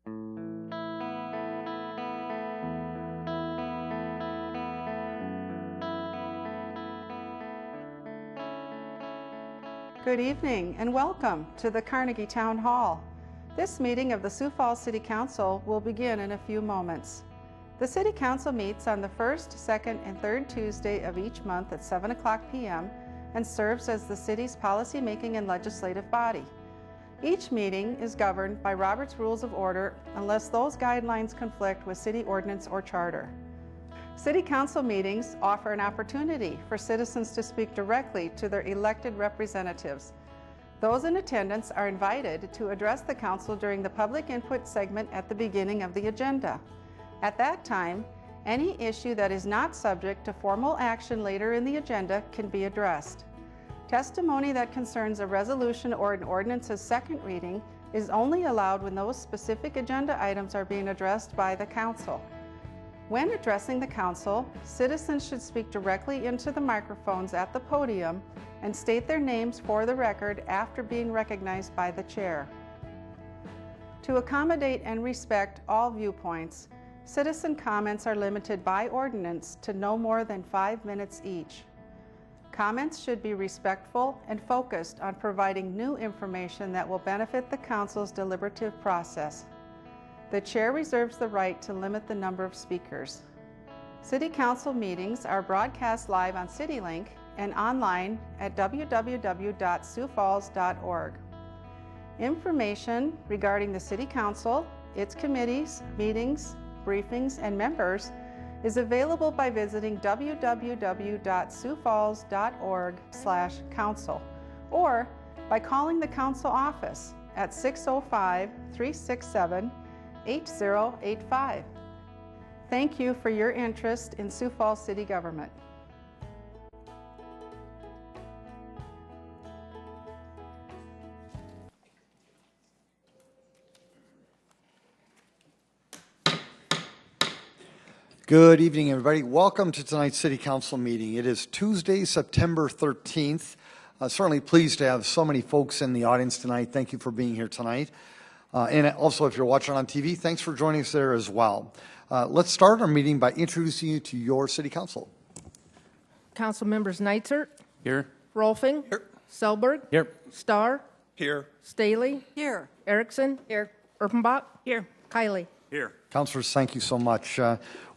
Good evening and welcome to the Carnegie Town Hall. This meeting of the Sioux Falls City Council will begin in a few moments. The City Council meets on the first, second, and third Tuesday of each month at 7 o'clock p.m. and serves as the city's policymaking and legislative body. Each meeting is governed by Robert's Rules of Order unless those guidelines conflict with city ordinance or charter. City Council meetings offer an opportunity for citizens to speak directly to their elected representatives. Those in attendance are invited to address the Council during the public input segment at the beginning of the agenda. At that time, any issue that is not subject to formal action later in the agenda can be addressed. Testimony that concerns a resolution or an ordinance's second reading is only allowed when those specific agenda items are being addressed by the Council. When addressing the Council, citizens should speak directly into the microphones at the podium and state their names for the record after being recognized by the Chair. To accommodate and respect all viewpoints, citizen comments are limited by ordinance to no more than 5 minutes each. Comments should be respectful and focused on providing new information that will benefit the Council's deliberative process. The Chair reserves the right to limit the number of speakers. City Council meetings are broadcast live on CityLink and online at www.siouxfalls.org. Information regarding the City Council, its committees, meetings, briefings, and members is available by visiting www.siouxfalls.org/council or by calling the Council office at 605-367-8085. Thank you for your interest in Sioux Falls City government. Good evening, everybody. Welcome to tonight's City Council meeting. It is Tuesday, September 13th. Certainly pleased to have so many folks in the audience tonight. Thank you for being here tonight. And also, if you're watching on TV, thanks for joining us there as well. Let's start our meeting by introducing you to your City Council. Council members Neitzert. Here. Rolfing. Here. Selberg. Here. Starr. Here. Staley. Here. Erickson. Here. Erpenbach. Here. Kiley. Here. Councilors, thank you so much.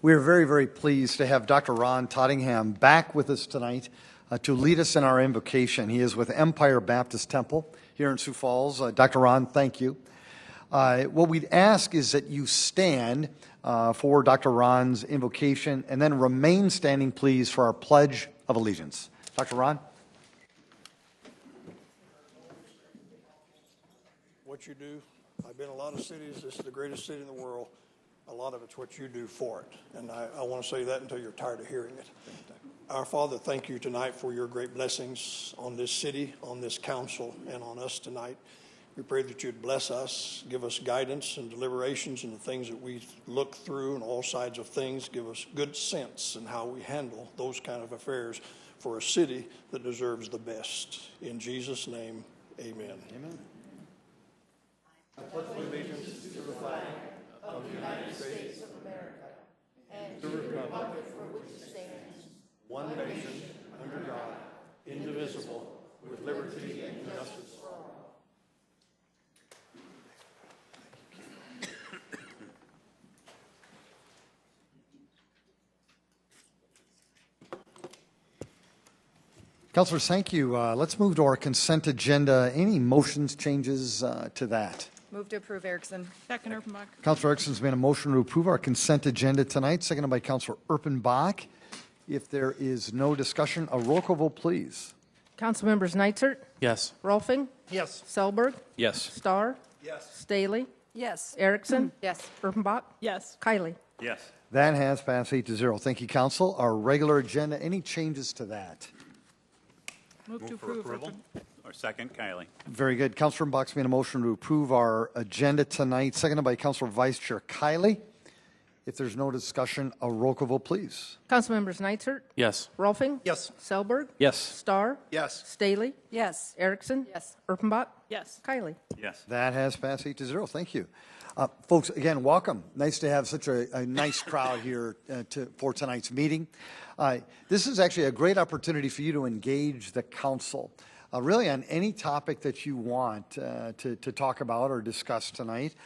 We are very, very pleased to have Dr. Ron Tottingham back with us tonight to lead us in our invocation. He is with Empire Baptist Temple here in Sioux Falls. Dr. Ron, thank you. What we'd ask is that you stand for Dr. Ron's invocation and then remain standing, please, for our Pledge of Allegiance. Dr. Ron? What you do, I've been in a lot of cities. This is the greatest city in the world. A lot of it's what you do for it. And I want to say that until you're tired of hearing it. Our Father, thank you tonight for your great blessings on this city, on this council, and on us tonight. We pray that you'd bless us, give us guidance and deliberations in the things that we look through and all sides of things. Give us good sense in how we handle those kind of affairs for a city that deserves the best. In Jesus' name, amen. Amen. I pledge allegiance to the flag of the United States of America and to the republic for which it stands, one nation, under God, indivisible, with liberty and justice for all. Councilors, thank you. Let's move to our consent agenda. Any motions, changes to that? Move to approve, Erickson. Second, Erpenbach. Councilor Erickson's made a motion to approve our consent agenda tonight, seconded by Councilor Erpenbach. If there is no discussion, a roll call vote, please. Council members Neitzert. Yes. Rolfing. Yes. Selberg. Yes. Starr. Yes. Staley. Yes. Erickson. Yes. Erpenbach. Yes. Kiley. Yes. That has passed 8-0. Thank you, Council. Our regular agenda, any changes to that? Move to For approve. approval. Or second, Kiley. Very good. Councilor Erpenbach's made a motion to approve our agenda tonight, seconded by Councilor Vice Chair Kiley. If there's no discussion, a roll call vote, please. Council members Neitzert. Yes. Rolfing. Yes. Selberg. Yes. Starr. Yes. Staley. Yes. Erickson. Yes. Erpenbach. Yes. Kiley. Yes. That has passed 8-0. Thank you. Folks, again, welcome. Nice to have such a nice crowd here for tonight's meeting. This is actually a great opportunity for you to engage the council, really on any topic that you want to talk about or discuss tonight.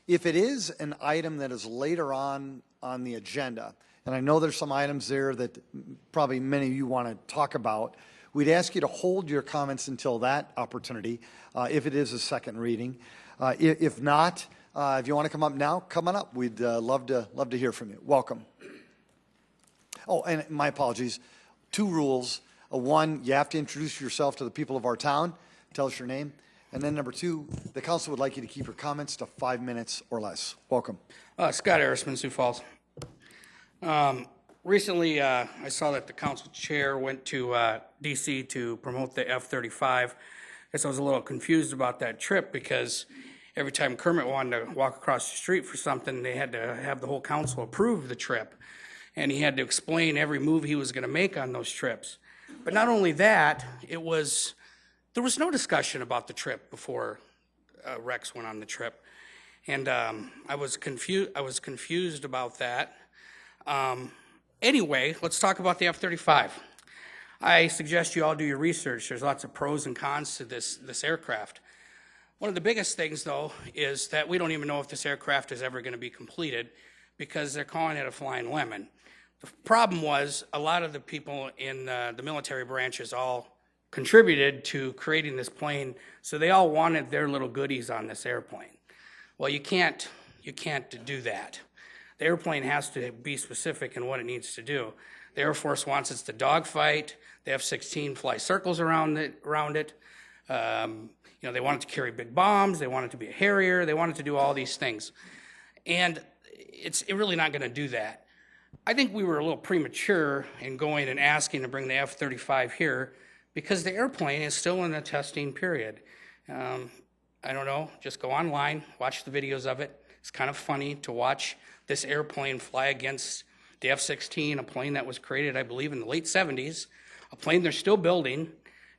If it is an item that is later on the agenda, and I know there's some items there that probably many of you want to talk about, we'd ask you to hold your comments until that opportunity, if it is a second reading. If not, if you want to come up now, come on up. We'd love to hear from you. Welcome. Oh, and my apologies. 2 rules. One, you have to introduce yourself to the people of our town. Tell us your name. And then number 2, the council would like you to keep your comments to 5 minutes or less. Welcome. Scott Harrisman, Sioux Falls. Recently, I saw that the council chair went to D.C. to promote the F-35. I guess I was a little confused about that trip because every time Kermit wanted to walk across the street for something, they had to have the whole council approve the trip. And he had to explain every move he was going to make on those trips. But not only that, there was no discussion about the trip before Rex went on the trip. And I was confused about that. Anyway, let's talk about the F-35. I suggest you all do your research. There's lots of pros and cons to this aircraft. One of the biggest things, though, is that we don't even know if this aircraft is ever going to be completed because they're calling it a flying lemon. The problem was a lot of the people in the military branches all contributed to creating this plane, so they all wanted their little goodies on this airplane. Well, you can't do that. The airplane has to be specific in what it needs to do. The Air Force wants it to dogfight. The F-16 fly circles around it. They want it to carry big bombs. They want it to be a Harrier. They want it to do all these things. And it's really not going to do that. I think we were a little premature in going and asking to bring the F-35 here because the airplane is still in the testing period. I don't know, just go online, watch the videos of it. It's kind of funny to watch this airplane fly against the F-16, a plane that was created, I believe, in the late 70s, a plane they're still building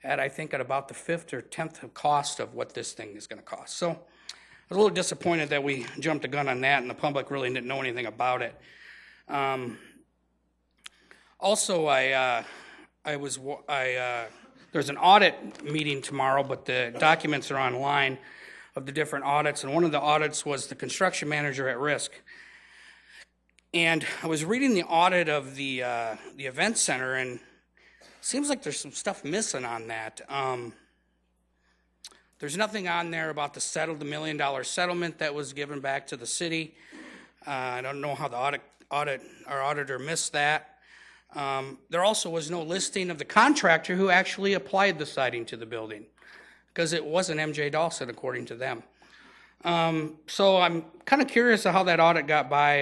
at, I think, at about the 5th or 10th cost of what this thing is going to cost. So I was a little disappointed that we jumped the gun on that and the public really didn't know anything about it. Also, there's an audit meeting tomorrow, but the documents are online of the different audits, and one of the audits was the construction manager at risk. And I was reading the audit of the event center, and it seems like there's some stuff missing on that. There's nothing on there about the $1 million settlement that was given back to the city. I don't know how the our auditor missed that. There also was no listing of the contractor who actually applied the siding to the building, because it wasn't MJ Dawson, according to them. So I'm kind of curious of how that audit got by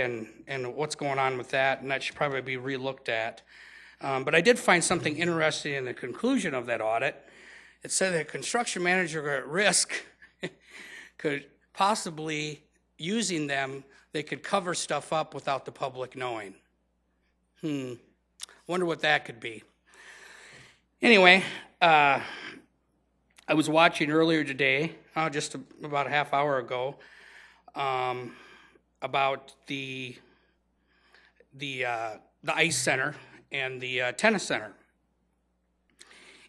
and what's going on with that, and that should probably be relooked at. But I did find something interesting in the conclusion of that audit. It said that a construction manager at risk could possibly, using them, they could cover stuff up without the public knowing. Wonder what that could be. Anyway, I was watching earlier today, just about a half hour ago, about the ice center and the tennis center.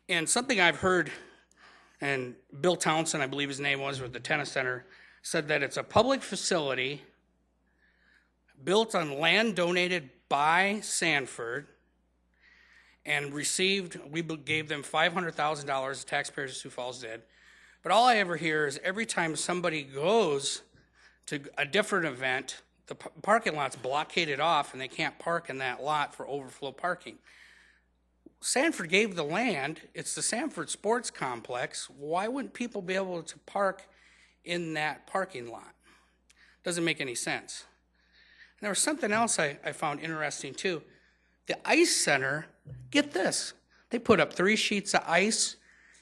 And something I've heard, and Bill Townsend, I believe his name was, with the tennis center, said that it's a public facility built on land donated by Sanford and received, we gave them $500,000, the taxpayers of Sioux Falls did. But all I ever hear is every time somebody goes to a different event, the parking lot's blockaded off and they can't park in that lot for overflow parking. Sanford gave the land. It's the Sanford Sports Complex. Why wouldn't people be able to park in that parking lot? Doesn't make any sense. And there was something else I found interesting too. The ice center, get this, they put up 3 sheets of ice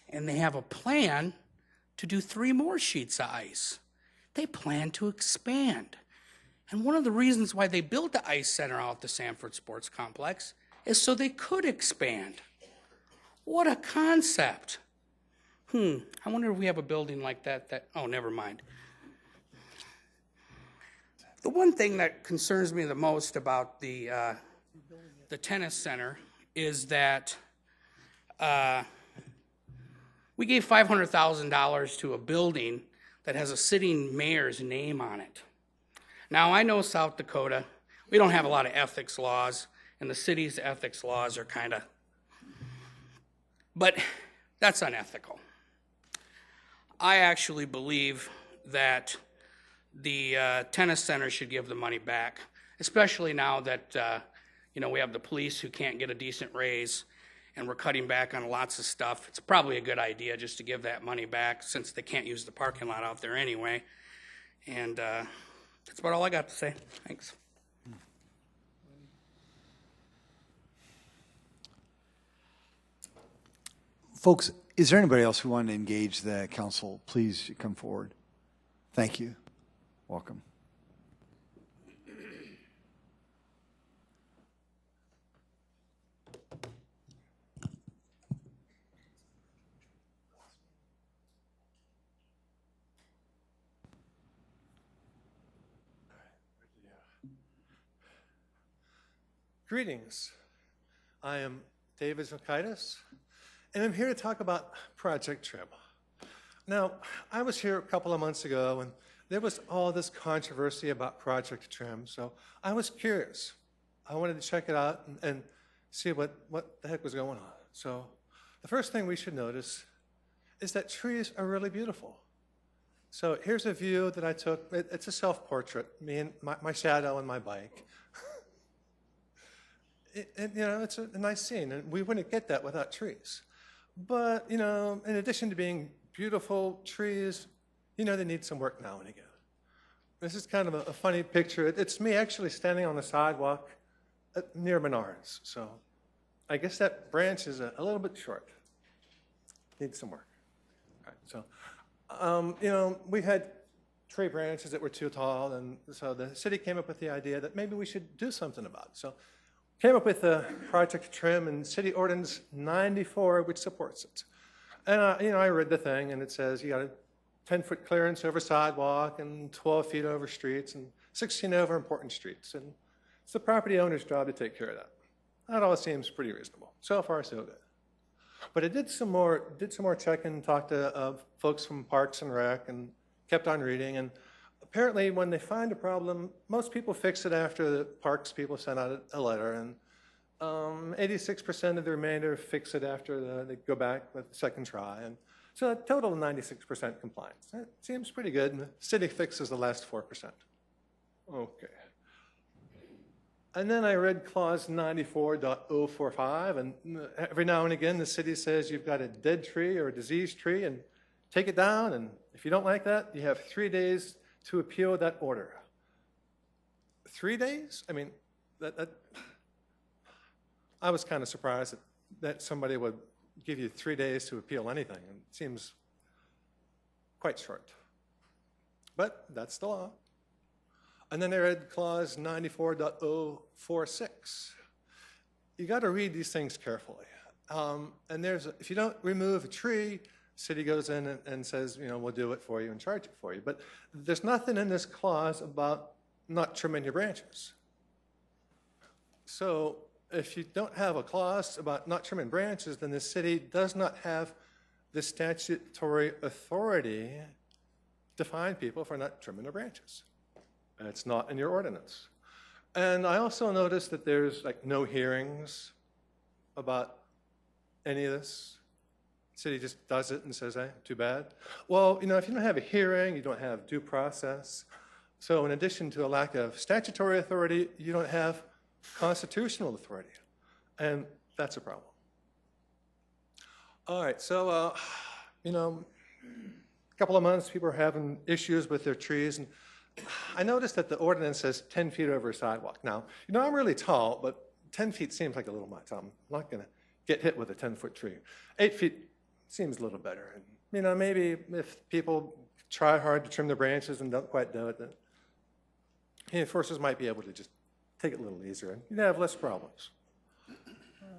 and they have a plan to do 3 more sheets of ice. They plan to expand. And one of the reasons why they built the ice center out at the Sanford Sports Complex is so they could expand. What a concept. I wonder if we have a building like that, oh, never mind. The one thing that concerns me the most about the tennis center is that we gave $500,000 to a building that has a sitting mayor's name on it. Now, I know South Dakota, we don't have a lot of ethics laws, and the city's ethics laws are kind of, but that's unethical. I actually believe that the tennis center should give the money back, especially now that we have the police who can't get a decent raise, and we're cutting back on lots of stuff. It's probably a good idea just to give that money back since they can't use the parking lot out there anyway. And that's about all I got to say. Thanks. Folks, is there anybody else who wanted to engage the council? Please come forward. Thank you. Welcome. Greetings. I am David Zakaitis, and I'm here to talk about Project Trim. Now, I was here a couple of months ago, and there was all this controversy about Project Trim, so I was curious. I wanted to check it out and see what the heck was going on. So the first thing we should notice is that trees are really beautiful. So here's a view that I took. It's a self-portrait, me and my shadow and my bike. It's a nice scene, and we wouldn't get that without trees. But, in addition to being beautiful trees, they need some work now and again. This is kind of a funny picture. It's me actually standing on the sidewalk near Menards. So I guess that branch is a little bit short. Needs some work. All right, so, we had tree branches that were too tall, and so the city came up with the idea that maybe we should do something about it. So came up with a Project Trim and City Ordinance 94, which supports it. And, I read the thing, and it says you got a 10-foot clearance over sidewalk and 12 feet over streets and 16 over important streets. And it's the property owner's job to take care of that. That all seems pretty reasonable. So far, so good. But I did some more checking, talked to folks from Parks and Rec, and kept on reading. And apparently, when they find a problem, most people fix it after the parks people send out a letter, and 86% of the remainder fix it after they go back with the second try. And so a total of 96% compliance. That seems pretty good, and the city fixes the last 4%. Okay. And then I read clause 94.045, and every now and again the city says you've got a dead tree or a diseased tree, and take it down, and if you don't like that, you have 3 days to appeal that order. 3 days? I mean, I was kind of surprised that somebody would give you 3 days to appeal anything. It seems quite short. But that's the law. And then I read clause 94.046. You got to read these things carefully. And if you don't remove a tree, city goes in and says, we'll do it for you and charge it for you. But there's nothing in this clause about not trimming your branches. So if you don't have a clause about not trimming branches, then the city does not have the statutory authority to fine people for not trimming their branches. And it's not in your ordinance. And I also noticed that there's no hearings about any of this. The city just does it and says, too bad. Well, if you don't have a hearing, you don't have due process. So in addition to a lack of statutory authority, you don't have constitutional authority. And that's a problem. All right, so, a couple of months, people are having issues with their trees. And I noticed that the ordinance says 10 feet over a sidewalk. Now, I'm really tall, but 10 feet seems like a little much. I'm not going to get hit with a 10-foot tree. 8 feet seems a little better. And, maybe if people try hard to trim their branches and don't quite do it, then enforcers might be able to just take it a little easier and you'd have less problems. All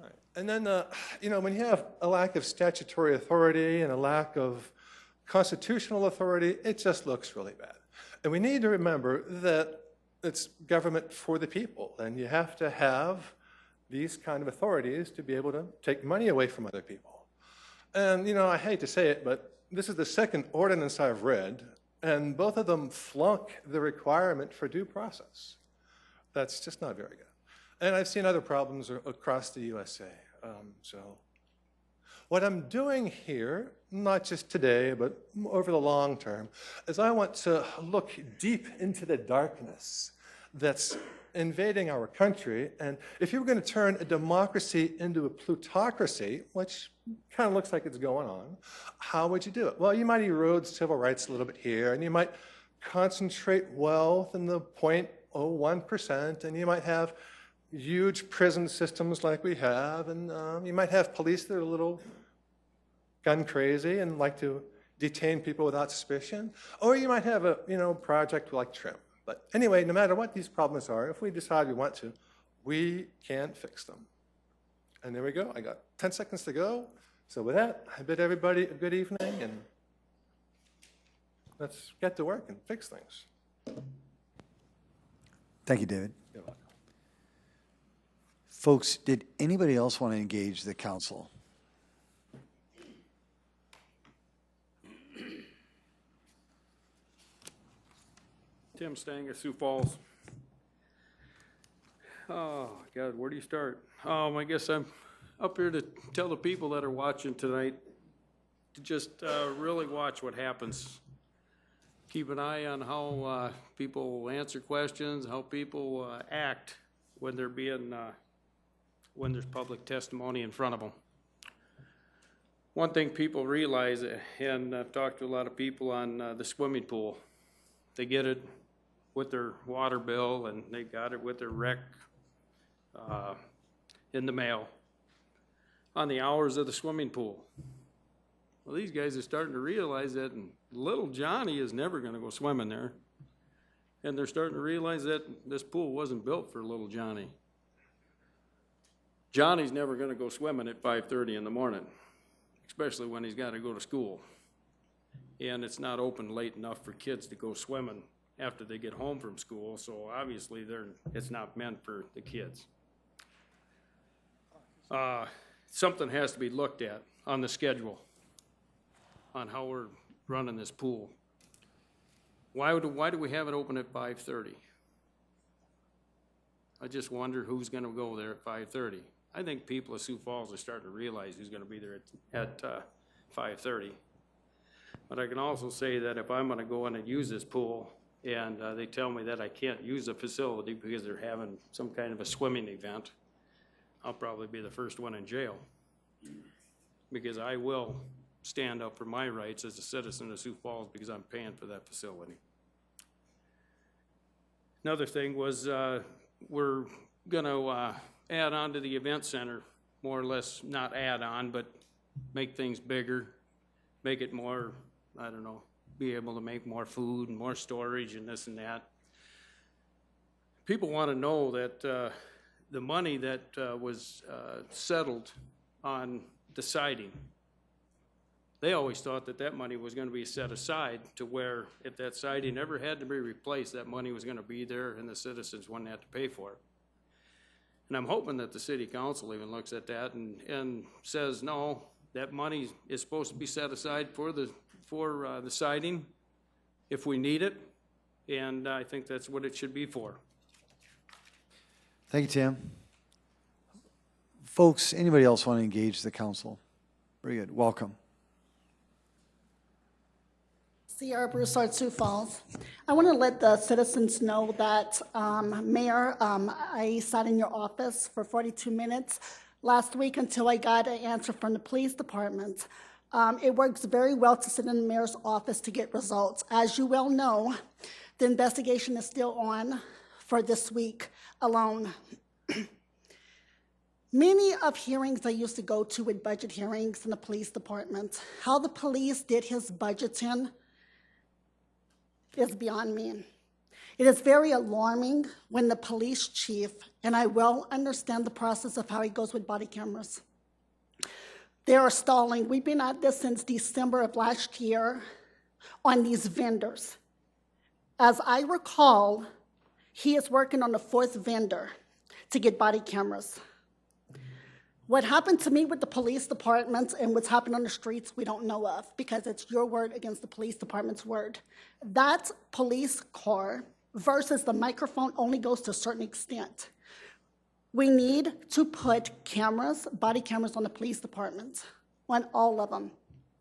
right. And then, when you have a lack of statutory authority and a lack of constitutional authority, it just looks really bad. And we need to remember that it's government for the people, and you have to have these kind of authorities to be able to take money away from other people. And, I hate to say it, but this is the second ordinance I've read, and both of them flunk the requirement for due process. That's just not very good. And I've seen other problems across the USA. So what I'm doing here, not just today, but over the long term, is I want to look deep into the darkness that's invading our country. And if you were going to turn a democracy into a plutocracy, which kind of looks like it's going on, how would you do it? Well, you might erode civil rights a little bit here, and you might concentrate wealth in the 0.01%, and you might have huge prison systems like we have, and you might have police that are a little gun crazy and like to detain people without suspicion, or you might have a project like Trim. But anyway, no matter what these problems are, if we decide we want to, we can fix them. And there we go. I got 10 seconds to go. So with that, I bid everybody a good evening, and let's get to work and fix things. Thank you, David. You're welcome. Folks, did anybody else want to engage the council? Tim Stanger, Sioux Falls. Oh, God, where do you start? I guess I'm up here to tell the people that are watching tonight to just really watch what happens. Keep an eye on how people answer questions, how people act when they're being, when there's public testimony in front of them. One thing people realize, and I've talked to a lot of people on the swimming pool, they get it with their water bill, and they got it with their rec in the mail on the hours of the swimming pool. Well, these guys are starting to realize that little Johnny is never going to go swimming there. And they're starting to realize that this pool wasn't built for little Johnny. Johnny's never going to go swimming at 5:30 in the morning, especially when he's got to go to school. And it's not open late enough for kids to go swimming after they get home from school, so obviously it's not meant for the kids. Something has to be looked at on the schedule on how we're running this pool. Why do we have it open at 5:30? I just wonder who's going to go there at 5:30. I think people of Sioux Falls are starting to realize who's going to be there at 5:30. But I can also say that if I'm going to go in and use this pool and they tell me that I can't use the facility because they're having some kind of a swimming event, I'll probably be the first one in jail, because I will stand up for my rights as a citizen of Sioux Falls because I'm paying for that facility. Another thing was we're going to add on to the event center, more or less, not add on, but make things bigger, make it more, I don't know, be able to make more food and more storage and this and that. People want to know that the money that was settled on the siding, they always thought that that money was going to be set aside to where if that siding ever had to be replaced, that money was going to be there and the citizens wouldn't have to pay for it. And I'm hoping that the city council even looks at that and says, no, that money is supposed to be set aside for the siding if we need it, and I think that's what it should be for. Thank you, Tim. Folks, anybody else want to engage the council? Very good. Welcome. Sierra Broussard, Sioux Falls. I want to let the citizens know that, Mayor, I sat in your office for 42 minutes last week until I got an answer from the police department. It works very well to sit in the mayor's office to get results. As you well know, the investigation is still on for this week alone. Many of hearings I used to go to with budget hearings in the police department, how the police did his budgeting is beyond me. It is very alarming when the police chief, and I well understand the process of how he goes with body cameras. They are stalling. We've been at this since December of last year on these vendors. As I recall, He is working on a 4th vendor to get body cameras. What happened to me with the police department and what's happened on the streets, we don't know of, because it's your word against the police department's word. That police car versus the microphone only goes to a certain extent. We need to put cameras, body cameras on the police department, on all of them.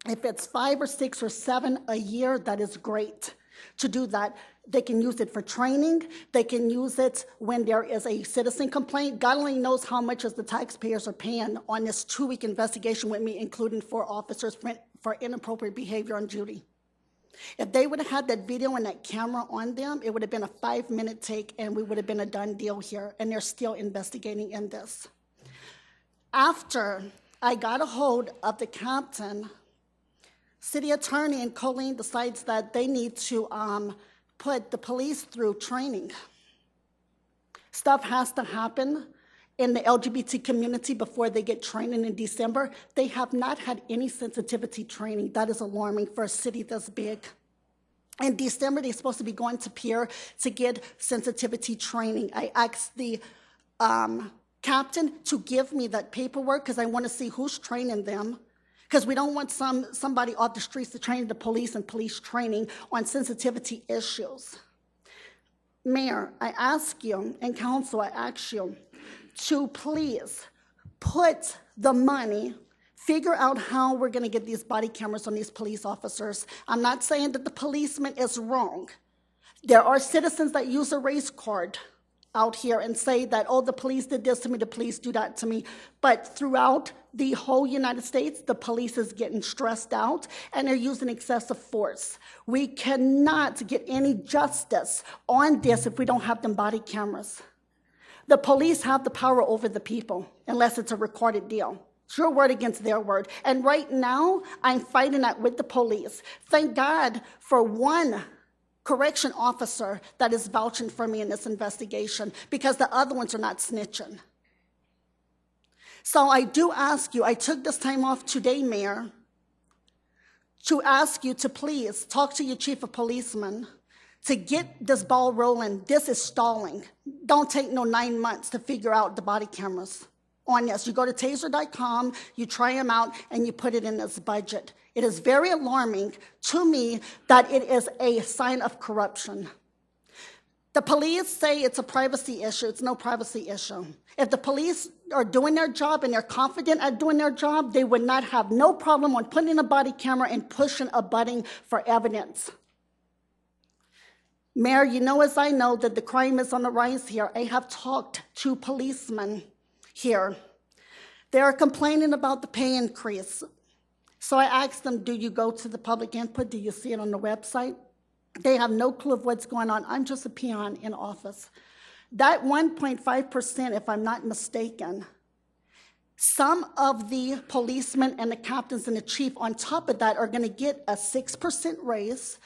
If it's 5 or 6 or 7 a year, that is great to do that. They can use it for training. They can use it when there is a citizen complaint. God only knows how much as the taxpayers are paying on this 2-week investigation with me, including 4 officers for inappropriate behavior on duty. If they would have had that video and that camera on them, it would have been a 5-minute take and we would have been a done deal here, and they're still investigating in this. After I got a hold of the captain, city attorney and Colleen decides that they need to put the police through training. Stuff has to happen in the LGBT community before they get training in December. They have not had any sensitivity training. That is alarming for a city this big. In December, they're supposed to be going to Pierre to get sensitivity training. I asked the captain to give me that paperwork because I want to see who's training them, because we don't want somebody off the streets to train the police and police training on sensitivity issues. Mayor, I ask you, and council, I ask you to please put the money, figure out how we're going to get these body cameras on these police officers. I'm not saying that the policeman is wrong. There are citizens that use a race card out here and say that, oh, the police did this to me, the police do that to me. But throughout the whole United States, the police is getting stressed out and they're using excessive force. We cannot get any justice on this if we don't have them body cameras. The police have the power over the people unless it's a recorded deal. It's your word against their word. And right now, I'm fighting that with the police. Thank God for one correction officer that is vouching for me in this investigation, because the other ones are not snitching. So I do ask you, I took this time off today, Mayor, to ask you to please talk to your chief of policemen to get this ball rolling. This is stalling. Don't take no 9 months to figure out the body cameras on this. You go to taser.com, you try them out, and you put it in this budget. It is very alarming to me that it is a sign of corruption. The police say it's a privacy issue. It's no privacy issue. If the police are doing their job and they're confident at doing their job, they would not have no problem on putting in a body camera and pushing a button for evidence. Mayor, you know as I know that the crime is on the rise here. I have talked to policemen here. They are complaining about the pay increase. So I asked them, do you go to the public input? Do you see it on the website? They have no clue of what's going on. I'm just a peon in office. That 1.5%, if I'm not mistaken, some of the policemen and the captains and the chief on top of that are going to get a 6% raise,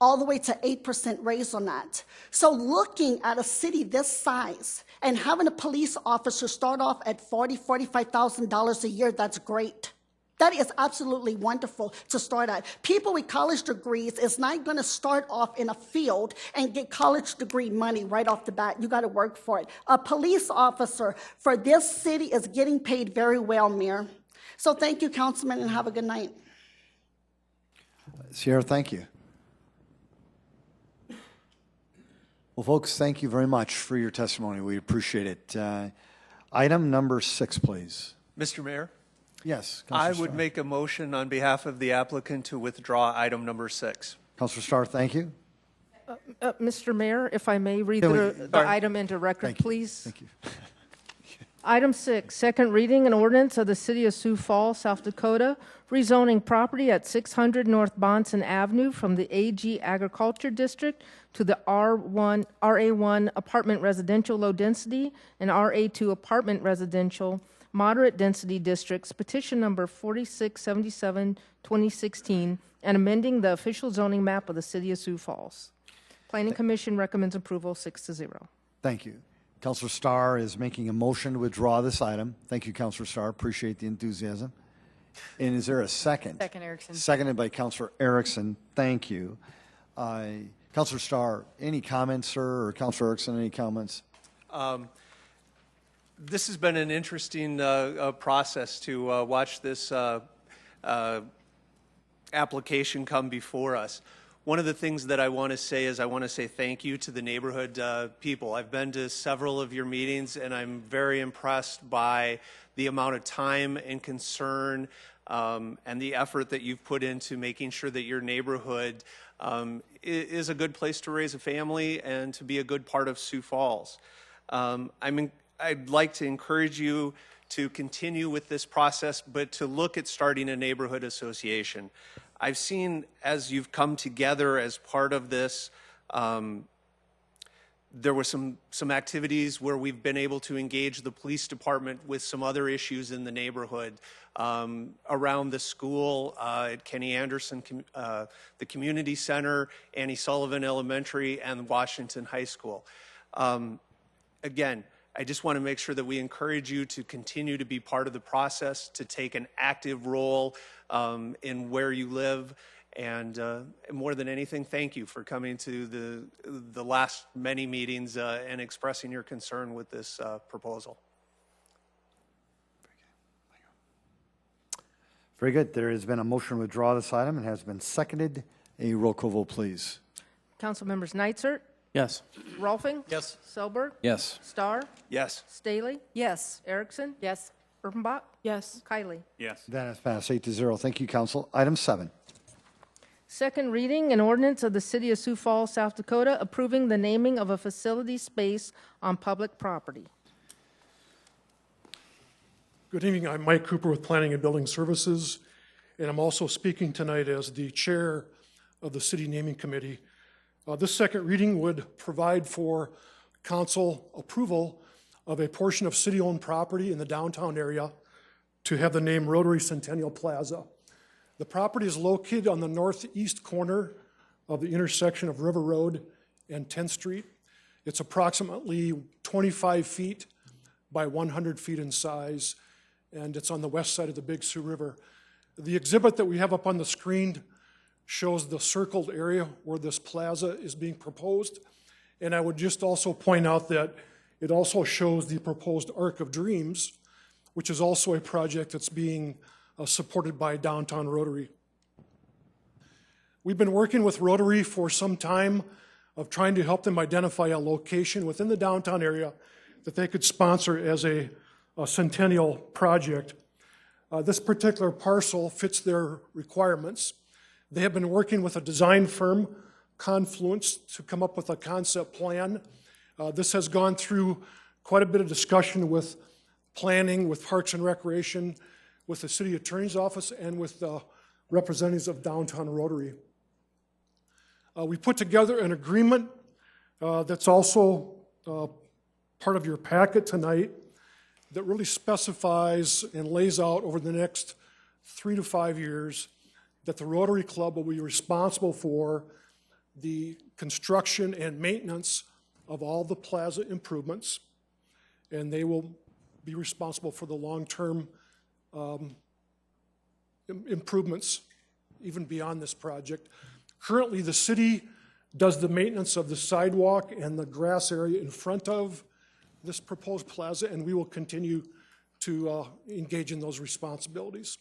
all the way to 8% raise on that. So looking at a city this size and having a police officer start off at $40,000, $45,000 a year, that's great. That is absolutely wonderful to start at. People with college degrees is not going to start off in a field and get college degree money right off the bat. You got to work for it. A police officer for this city is getting paid very well, Mayor. So thank you, Councilman, and have a good night. Sierra, thank you. Well, folks, thank you very much for your testimony. We appreciate it. Item number 6, please. Mr. Mayor? Yes. I would make a motion on behalf of the applicant to withdraw item number 6. Councilor Starr, thank you. Mr. Mayor, if I may read Can we- the item into record, Thank you. please. Thank you. Item 6, second reading, an ordinance of the City of Sioux Falls, South Dakota, rezoning property at 600 North Bahnson Avenue from the AG Agriculture District to the RA1 Apartment Residential Low Density and RA2 Apartment Residential Moderate Density Districts, petition number 4677, 2016, and amending the official zoning map of the City of Sioux Falls. Planning Commission recommends approval 6-0. Thank you. Councilor Starr is making a motion to withdraw this item. Thank you, Councilor Starr. Appreciate the enthusiasm. And is there a second? Second, Erickson. Seconded by Councilor Erickson. Thank you. Councilor Starr, any comments, sir, or Councilor Erickson, any comments? This has been an interesting process to watch this application come before us. One of the things that I want to say is I want to say thank you to the neighborhood people. I've been to several of your meetings, and I'm very impressed by the amount of time and concern and the effort that you've put into making sure that your neighborhood is a good place to raise a family and to be a good part of Sioux Falls. I'd like to encourage you to continue with this process, but to look at starting a neighborhood association. I've seen, as you've come together as part of this, there were some activities where we've been able to engage the police department with some other issues in the neighborhood, around the school at Kenny Anderson, the community center, Annie Sullivan Elementary, and Washington High School. Again, I just want to make sure that we encourage you to continue to be part of the process, to take an active role in where you live, and more than anything, thank you for coming to the last many meetings and expressing your concern with this proposal. Very good. There has been a motion to withdraw this item and has been seconded. A roll call vote, please. Council members Nitzert, Yes. Rolfing, Yes. Selberg, Yes. Starr, Yes. Staley, Yes. Erickson, Yes. Erpenbach, Yes. Kiley. Yes. That has passed 8-0. Thank you, Council. Item 7. Second reading, an ordinance of the City of Sioux Falls, South Dakota, approving the naming of a facility space on public property. Good evening. I'm Mike Cooper with Planning and Building Services, and I'm also speaking tonight as the chair of the City Naming Committee. This second reading would provide for council approval of a portion of city-owned property in the downtown area to have the name Rotary Centennial Plaza. The property is located on the northeast corner of the intersection of River Road and 10th Street. It's approximately 25 feet by 100 feet in size, and it's on the west side of the Big Sioux River. The exhibit that we have up on the screen shows the circled area where this plaza is being proposed. And I would just also point out that it also shows the proposed Arc of Dreams, which is also a project that's being supported by Downtown Rotary. We've been working with Rotary for some time of trying to help them identify a location within the downtown area that they could sponsor as a Centennial project. This particular parcel fits their requirements. They have been working with a design firm, Confluence, to come up with a concept plan. This has gone through quite a bit of discussion with planning, with Parks and Recreation, with the City Attorney's Office, and with the representatives of Downtown Rotary. We put together an agreement that's also part of your packet tonight that really specifies and lays out over the next 3 to 5 years that the Rotary Club will be responsible for the construction and maintenance of all the plaza improvements, and they will be responsible for the long-term improvements even beyond this project. Currently, the city does the maintenance of the sidewalk and the grass area in front of this proposed plaza, and we will continue to engage in those responsibilities.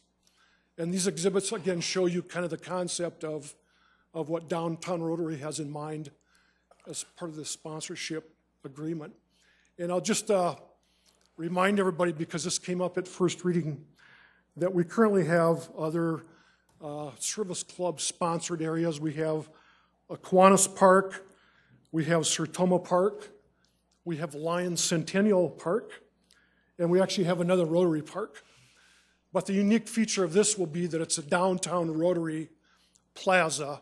And these exhibits, again, show you kind of the concept of what Downtown Rotary has in mind as part of the sponsorship agreement. And I'll just remind everybody, because this came up at first reading, that we currently have other service club sponsored areas. We have Aquinas Park, we have Sertoma Park, we have Lions Centennial Park, and we actually have another Rotary Park. But the unique feature of this will be that it's a downtown Rotary Plaza,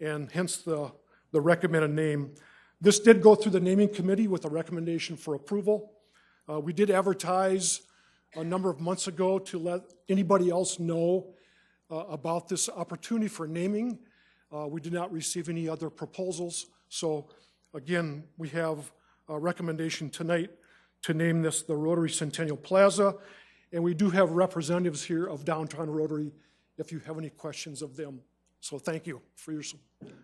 and hence the recommended name. This did go through the naming committee with a recommendation for approval. We did advertise a number of months ago to let anybody else know about this opportunity for naming. We did not receive any other proposals. So again, we have a recommendation tonight to name this the Rotary Centennial Plaza. And we do have representatives here of Downtown Rotary if you have any questions of them. So thank you for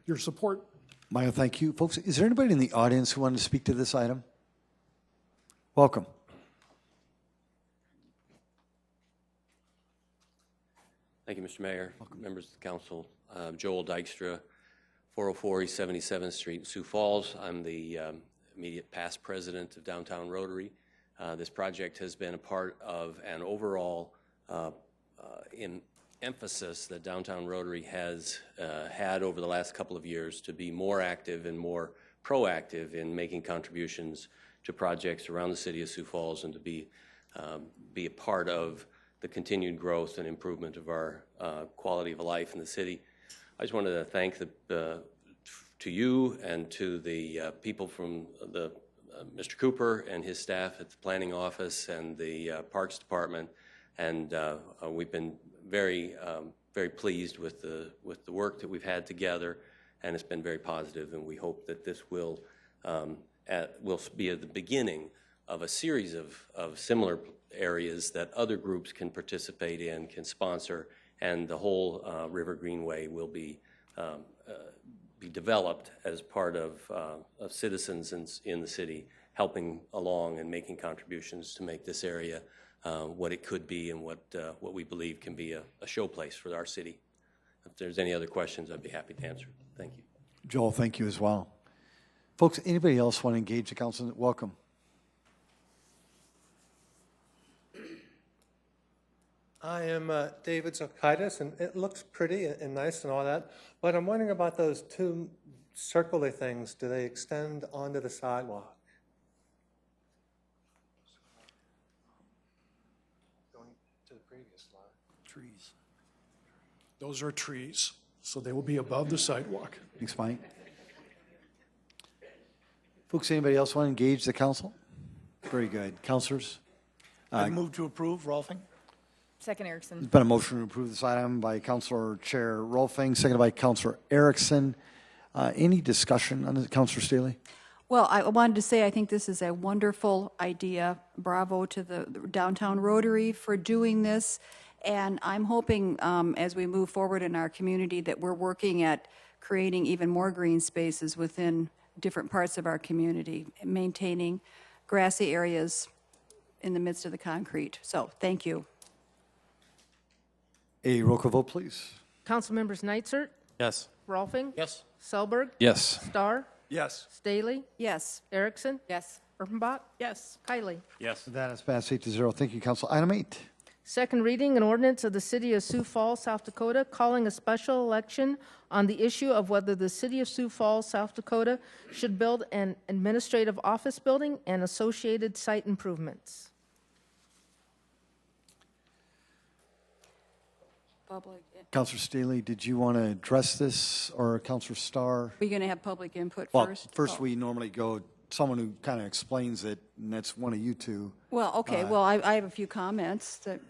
your support. Maya, thank you. Folks, is there anybody in the audience who wanted to speak to this item? Welcome. Thank you, Mr. Mayor, members of the council. Joel Dykstra, 404 East 77th Street, Sioux Falls. I'm the immediate past president of Downtown Rotary. This project has been a part of an overall emphasis that Downtown Rotary has had over the last couple of years to be more active and more proactive in making contributions to projects around the city of Sioux Falls and to be a part of the continued growth and improvement of our quality of life in the city. I just wanted to thank to you and to the people from the Mr. Cooper and his staff at the planning office and the Parks Department, and we've been very pleased with the work that we've had together, and it's been very positive, and we hope that this will be at the beginning of a series of similar areas that other groups can participate in, can sponsor, and the whole River Greenway will be developed as part of citizens in the city helping along and making contributions to make this area what it could be and what we believe can be a showplace for our city. If there's any other questions, I'd be happy to answer. Thank you. Joel, thank you as well. Folks, anybody else want to engage the council? Welcome. I am David Zokaitis, and it looks pretty and nice and all that, but I'm wondering about those two circle-y things. Do they extend onto the sidewalk? Going to the previous slide. Trees. Those are trees, so they will be above the sidewalk. Thanks, Mike. Folks, anybody else want to engage the council? Very good. Councilors? I move to approve. Rolfing? Second, Erickson. There's been a motion to approve this item by Councilor Chair Rolfing, seconded by Councilor Erickson. Any discussion on it, Councilor Staley? Well, I wanted to say I think this is a wonderful idea. Bravo to the Downtown Rotary for doing this. And I'm hoping as we move forward in our community that we're working at creating even more green spaces within different parts of our community, maintaining grassy areas in the midst of the concrete. So thank you. A roll call vote, please. Council members Nitzert, Yes. Rolfing, Yes. Selberg, Yes. Starr, Yes. Staley, Yes. Erickson, Yes. Erpenbach, Yes. Kylie. Yes. That is passed 8-0. Thank you, Council. Item 8. Second reading, an ordinance of the City of Sioux Falls, South Dakota, calling a special election on the issue of whether the City of Sioux Falls, South Dakota, should build an administrative office building and associated site improvements. Public. Councilor Staley, did you want to address this, or Councilor Starr? Are you going to have public input Well, first? first Oh. we normally go someone who kind of explains it, and that's one of you two. Well, okay, well, I have a few comments that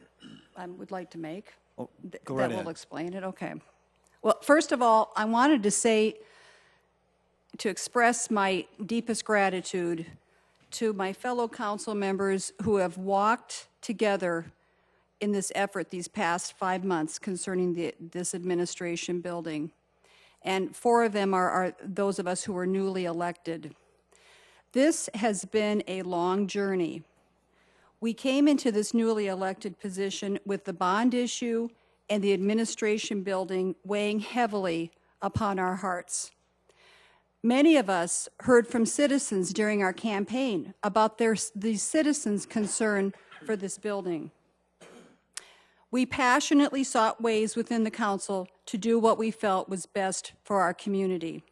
I would like to make. Oh, go right That ahead. will explain it, okay. Well, first of all, I wanted to express my deepest gratitude to my fellow council members who have walked together in this effort these past 5 months concerning this administration building. And 4 of them are those of us who were newly elected. This has been a long journey. We came into this newly elected position with the bond issue and the administration building weighing heavily upon our hearts. Many of us heard from citizens during our campaign about the citizens' concern for this building. We passionately sought ways within the council to do what we felt was best for our community.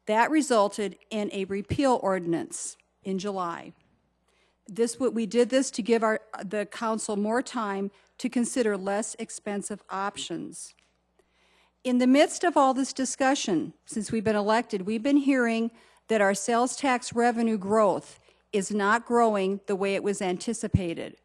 That resulted in a repeal ordinance in July. We did this to give the council more time to consider less expensive options. In the midst of all this discussion, since we've been elected, we've been hearing that our sales tax revenue growth is not growing the way it was anticipated,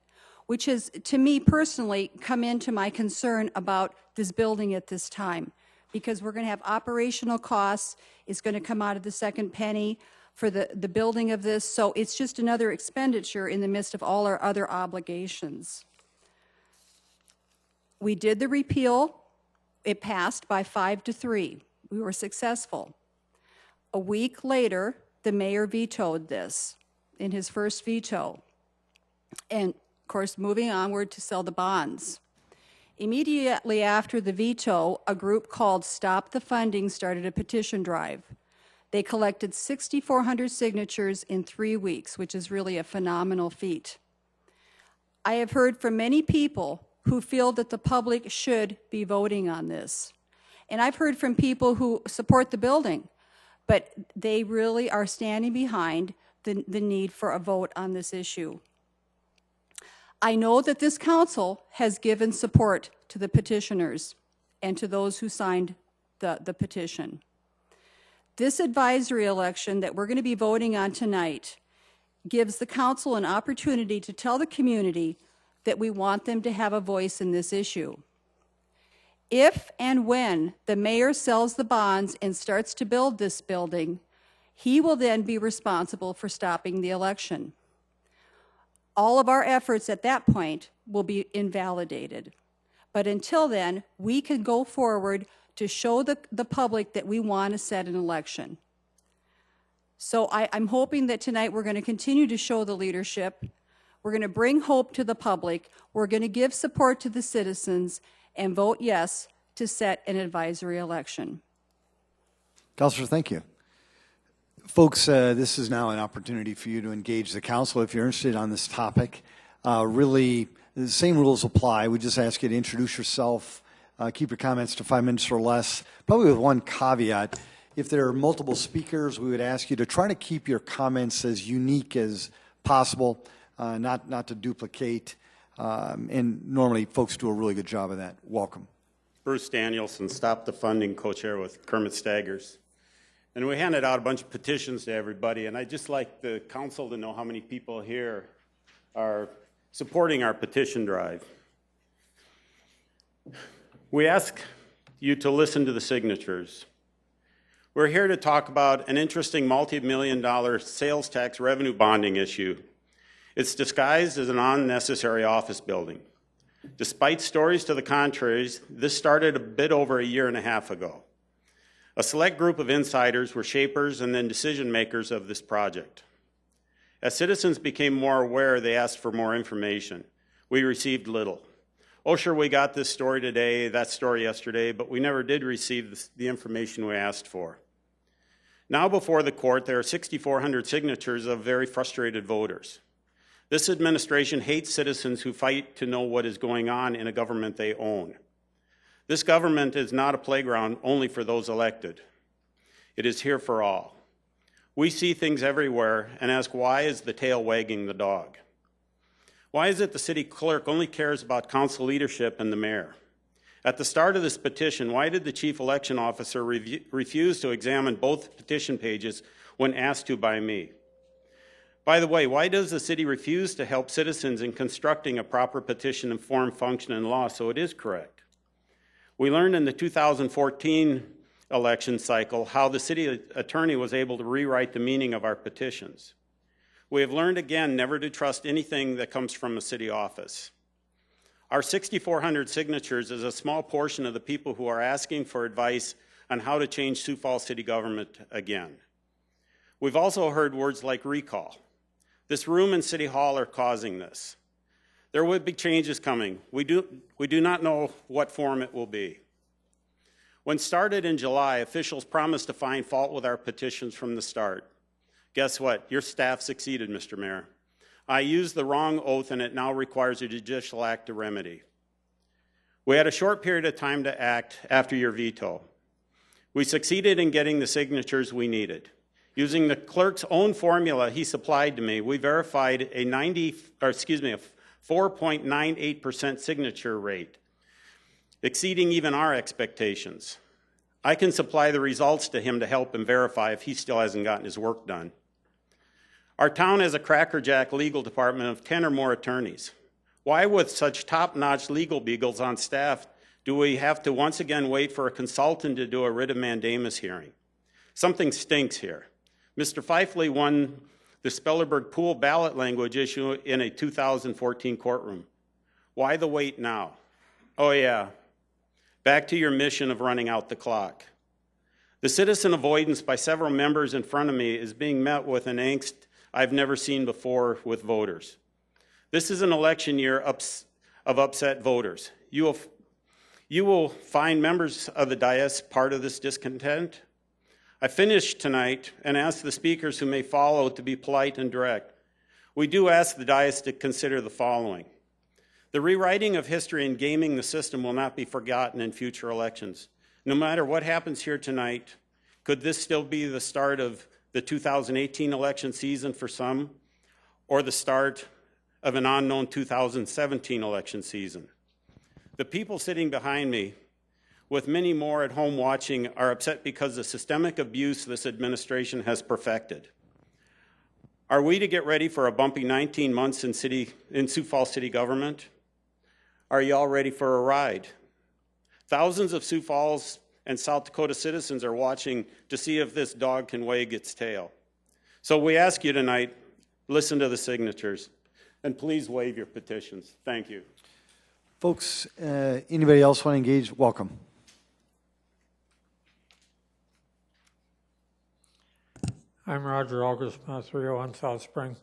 which has, to me personally, come into my concern about this building at this time, because we're going to have operational costs. It's going to come out of the second penny for the building of this, so it's just another expenditure in the midst of all our other obligations. We did the repeal. It passed by 5-3. We were successful. A week later, the mayor vetoed this in his first veto. And, of course, moving onward to sell the bonds. Immediately after the veto, a group called Stop the Funding started a petition drive. They collected 6,400 signatures in 3 weeks, which is really a phenomenal feat. I have heard from many people who feel that the public should be voting on this. And I've heard from people who support the building, but they really are standing behind the need for a vote on this issue. I know that this council has given support to the petitioners and to those who signed the petition. This advisory election that we're going to be voting on tonight gives the council an opportunity to tell the community that we want them to have a voice in this issue. If and when the mayor sells the bonds and starts to build this building, he will then be responsible for stopping the election. All of our efforts at that point will be invalidated. But until then, we can go forward to show the public that we want to set an election. So I'm hoping that tonight we're going to continue to show the leadership. We're going to bring hope to the public. We're going to give support to the citizens and vote yes to set an advisory election. Councilor, thank you. Folks, this is now an opportunity for you to engage the council if you're interested on this topic. Really, the same rules apply. We just ask you to introduce yourself, keep your comments to 5 minutes or less, probably with one caveat. If there are multiple speakers, we would ask you to try to keep your comments as unique as possible, not to duplicate, and normally folks do a really good job of that. Welcome. Bruce Danielson, Stop the Funding co-chair with Kermit Staggers. And we handed out a bunch of petitions to everybody, and I'd just like the council to know how many people here are supporting our petition drive. We ask you to listen to the signatures. We're here to talk about an interesting multi-million-dollar sales tax revenue bonding issue. It's disguised as an unnecessary office building. Despite stories to the contrary, this started a bit over a year and a half ago. A select group of insiders were shapers and then decision makers of this project. As citizens became more aware, they asked for more information. We received little. Oh, sure, we got this story today, that story yesterday, but we never did receive the information we asked for. Now before the court, there are 6,400 signatures of very frustrated voters. This administration hates citizens who fight to know what is going on in a government they own. This government is not a playground only for those elected. It is here for all. We see things everywhere and ask, why is the tail wagging the dog? Why is it the city clerk only cares about council leadership and the mayor? At the start of this petition, why did the chief election officer refuse to examine both petition pages when asked to by me? By the way, why does the city refuse to help citizens in constructing a proper petition and form, function, and law so it is correct? We learned in the 2014 election cycle how the city attorney was able to rewrite the meaning of our petitions. We have learned again never to trust anything that comes from a city office. Our 6,400 signatures is a small portion of the people who are asking for advice on how to change Sioux Falls city government again. We've also heard words like recall. This room and City Hall are causing this. There will be changes coming. We do not know what form it will be. When started in July, officials promised to find fault with our petitions from the start. Guess what? Your staff succeeded, Mr. Mayor. I used the wrong oath, and it now requires a judicial act to remedy. We had a short period of time to act after your veto. We succeeded in getting the signatures we needed. Using the clerk's own formula he supplied to me, we verified a 4.98% signature rate, exceeding even our expectations. I can supply the results to him to help him verify if he still hasn't gotten his work done. Our town has a crackerjack legal department of 10 or more attorneys. Why, with such top-notch legal beagles on staff, do we have to once again wait for a consultant to do a writ of mandamus hearing? Something stinks here. Mr. Fifley won the Spellerberg pool ballot language issue in a 2014 courtroom. Why the wait now? Oh yeah, back to your mission of running out the clock. The citizen avoidance by several members in front of me is being met with an angst I've never seen before with voters. This is an election year of upset voters. You will find members of the dais part of this discontent. I finished tonight and asked the speakers who may follow to be polite and direct. We do ask the dais to consider the following. The rewriting of history and gaming the system will not be forgotten in future elections. No matter what happens here tonight, could this still be the start of the 2018 election season for some, or the start of an unknown 2017 election season? The people sitting behind me, with many more at home watching, are upset because of the systemic abuse this administration has perfected. Are we to get ready for a bumpy 19 months in Sioux Falls city government? Are you all ready for a ride? Thousands of Sioux Falls and South Dakota citizens are watching to see if this dog can wag its tail. So we ask you tonight, listen to the signatures, and please waive your petitions. Thank you. Folks, anybody else want to engage? Welcome. I'm Roger August, 301 South Spring.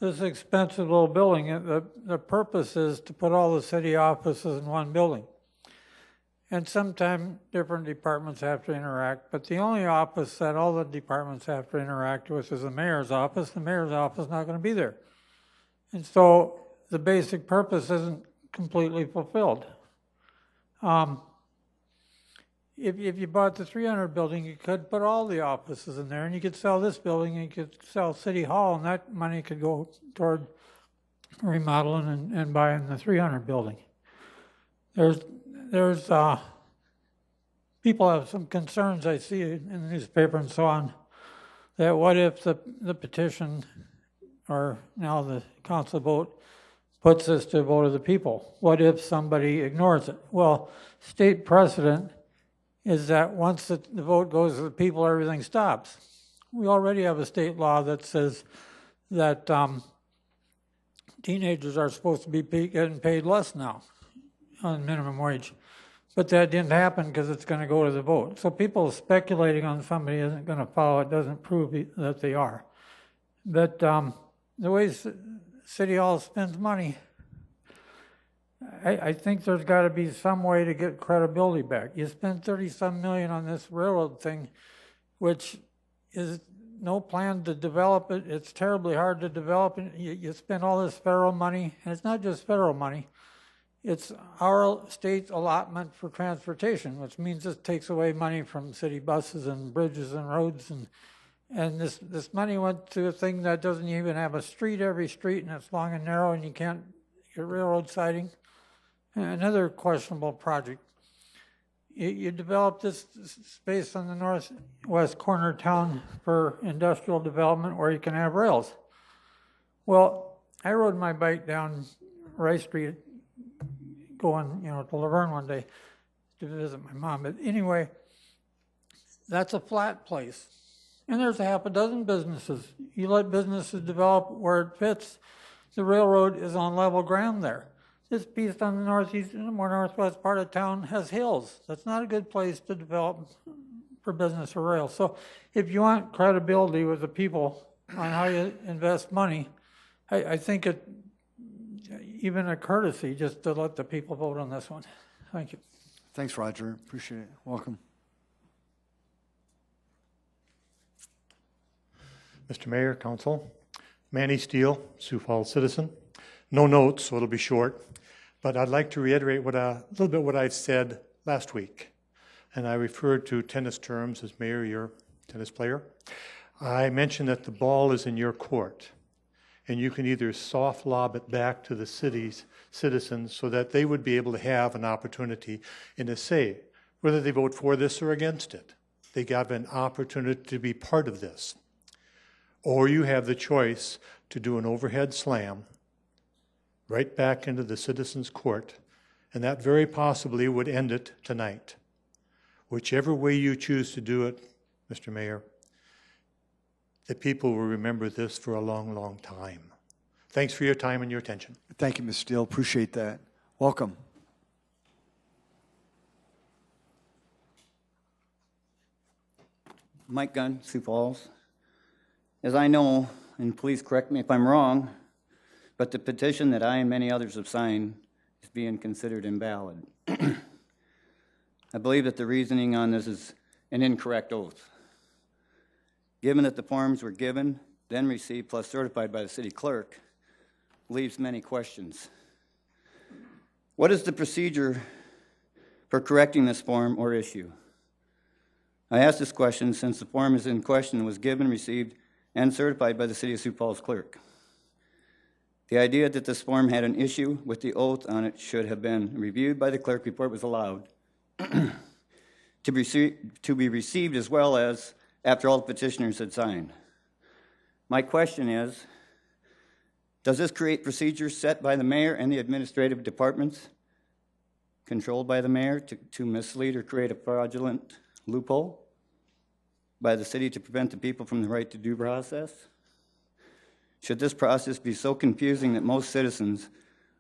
This expensive little building, the purpose is to put all the city offices in one building. And sometimes different departments have to interact, but the only office that all the departments have to interact with is the mayor's office. The mayor's office is not going to be there. And so the basic purpose isn't completely fulfilled. If you bought the 300 building, you could put all the offices in there, and you could sell this building, and you could sell City Hall, and that money could go toward remodeling and buying the 300 building. There's people have some concerns I see in the newspaper and so on, that what if the petition, or now the council vote, puts this to a vote of the people? What if somebody ignores it? Well, state precedent is that once the vote goes to the people, everything stops. We already have a state law that says that teenagers are supposed to be getting paid less now on minimum wage. But that didn't happen because it's going to go to the vote. So people speculating on somebody isn't going to follow it doesn't prove that they are. But the way City Hall spends money, I think there's got to be some way to get credibility back. You spend $30-some million on this railroad thing, which is no plan to develop it. It's terribly hard to develop it. You spend all this federal money, and it's not just federal money. It's our state's allotment for transportation, which means this takes away money from city buses and bridges and roads. And this money went to a thing that doesn't even have a street, every street, and it's long and narrow, and you can't get railroad siding. Another questionable project. You develop this space on the northwest corner of town for industrial development where you can have rails. Well, I rode my bike down Rice Street going, to Laverne one day to visit my mom. But anyway, that's a flat place. And there's a half a dozen businesses. You let businesses develop where it fits. The railroad is on level ground there. This piece on the northeast and more northwest part of town has hills. That's not a good place to develop for business or rail. So if you want credibility with the people on how you invest money, I think it even a courtesy just to let the people vote on this one. Thank you. Thanks, Roger. Appreciate it. Welcome. Mr. Mayor, Council, Manny Steele, Sioux Falls citizen. No notes, so it'll be short. But I'd like to reiterate a little bit what I said last week. And I referred to tennis terms as mayor, you're a tennis player. I mentioned that the ball is in your court. And you can either soft lob it back to the city's citizens so that they would be able to have an opportunity in a say, whether they vote for this or against it. They have an opportunity to be part of this. Or you have the choice to do an overhead slam right back into the citizens' court, and that very possibly would end it tonight. Whichever way you choose to do it, Mr. Mayor, the people will remember this for a long, long time. Thanks for your time and your attention. Thank you, Ms. Steele. Appreciate that. Welcome. Mike Gunn, Sioux Falls. As I know, and please correct me if I'm wrong, but the petition that I and many others have signed is being considered invalid. I believe that the reasoning on this is an incorrect oath. Given that the forms were given, then received, plus certified by the city clerk, leaves many questions. What is the procedure for correcting this form or issue? I ask this question since the form is in question was given, received, and certified by the City of Sioux Falls clerk. The idea that this form had an issue with the oath on it should have been reviewed by the clerk before it was allowed to be received, as well as after all the petitioners had signed. My question is, does this create procedures set by the mayor and the administrative departments controlled by the mayor to mislead or create a fraudulent loophole by the city to prevent the people from the right to due process? Should this process be so confusing that most citizens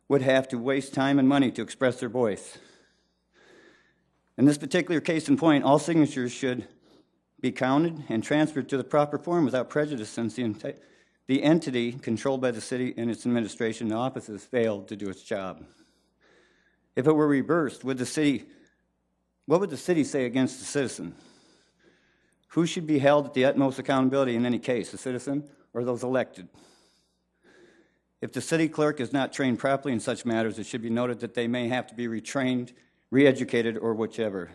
would have to waste time and money to express their voice? In this particular case in point, all signatures should be counted and transferred to the proper form without prejudice, since the entity controlled by the city and its administration and offices failed to do its job. If it were reversed, what would the city say against the citizen? Who should be held at the utmost accountability in any case, the citizen or those elected? If the city clerk is not trained properly in such matters, it should be noted that they may have to be retrained, re-educated, or whichever,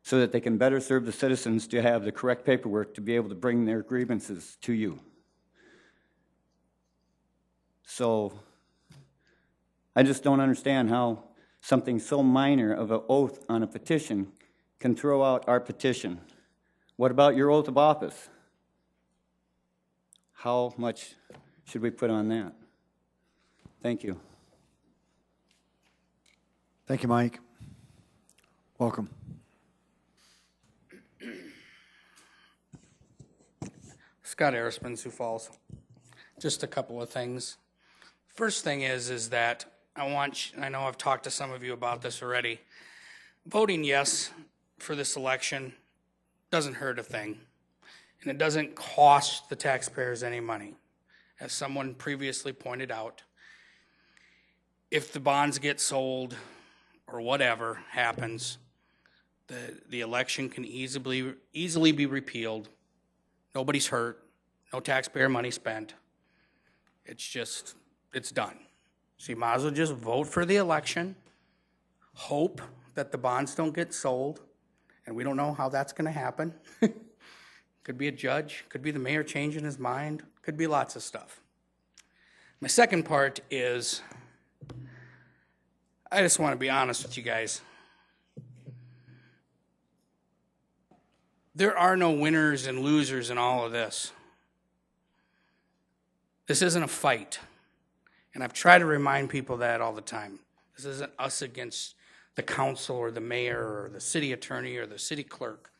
so that they can better serve the citizens to have the correct paperwork to be able to bring their grievances to you. So I just don't understand how something so minor of an oath on a petition can throw out our petition. What about your oath of office? How much should we put on that? Thank you. Thank you, Mike. Welcome. Scott Arisman, Sioux Falls. Just a couple of things. First thing is that I know I've talked to some of you about this already. Voting yes for this election doesn't hurt a thing, and it doesn't cost the taxpayers any money. As someone previously pointed out, if the bonds get sold or whatever happens, the election can easily be repealed. Nobody's hurt, no taxpayer money spent. It's done. So you might as well just vote for the election, hope that the bonds don't get sold, and we don't know how that's going to happen. Could be a judge, could be the mayor changing his mind, could be lots of stuff. My second part is, I just want to be honest with you guys. There are no winners and losers in all of this. This isn't a fight. And I've tried to remind people that all the time. This isn't us against the council or the mayor or the city attorney or the city clerk.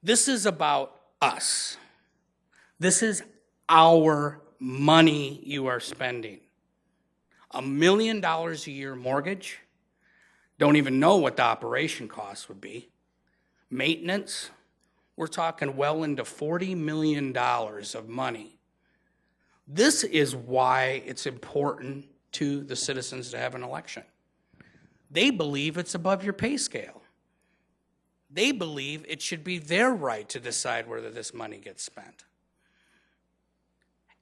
This is about us. This is our money you are spending. $1 million a year mortgage. Don't even know what the operation costs would be. Maintenance, we're talking well into $40 million of money. This is why it's important to the citizens to have an election. They believe it's above your pay scale. They believe it should be their right to decide whether this money gets spent.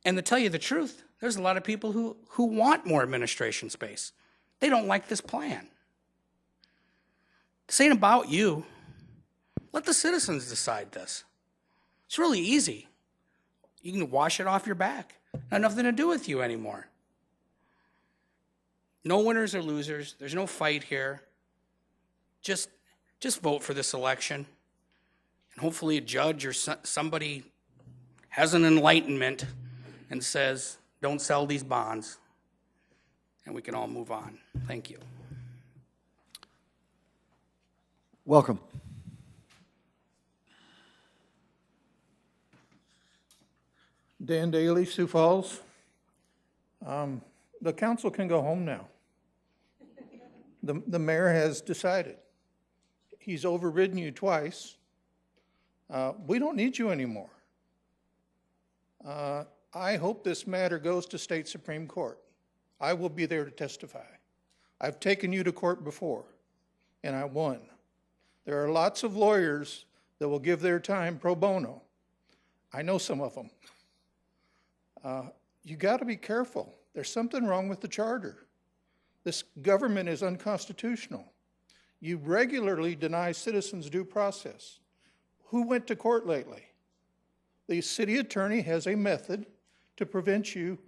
And to tell you the truth, there's a lot of people who want more administration space. They don't like this plan. This ain't about you. Let the citizens decide this. It's really easy. You can wash it off your back. Not nothing to do with you anymore. No winners or losers. There's no fight here. Just vote for this election. And hopefully a judge or somebody has an enlightenment and says, don't sell these bonds. And we can all move on. Thank you. Welcome. Dan Daly, Sioux Falls. The council can go home now. The mayor has decided. He's overridden you twice. We don't need you anymore. I hope this matter goes to state Supreme Court. I will be there to testify. I've taken you to court before, and I won. There are lots of lawyers that will give their time pro bono. I know some of them. You got to be careful. There's something wrong with the charter. This government is unconstitutional. You regularly deny citizens due process. Who went to court lately? The city attorney has a method to prevent you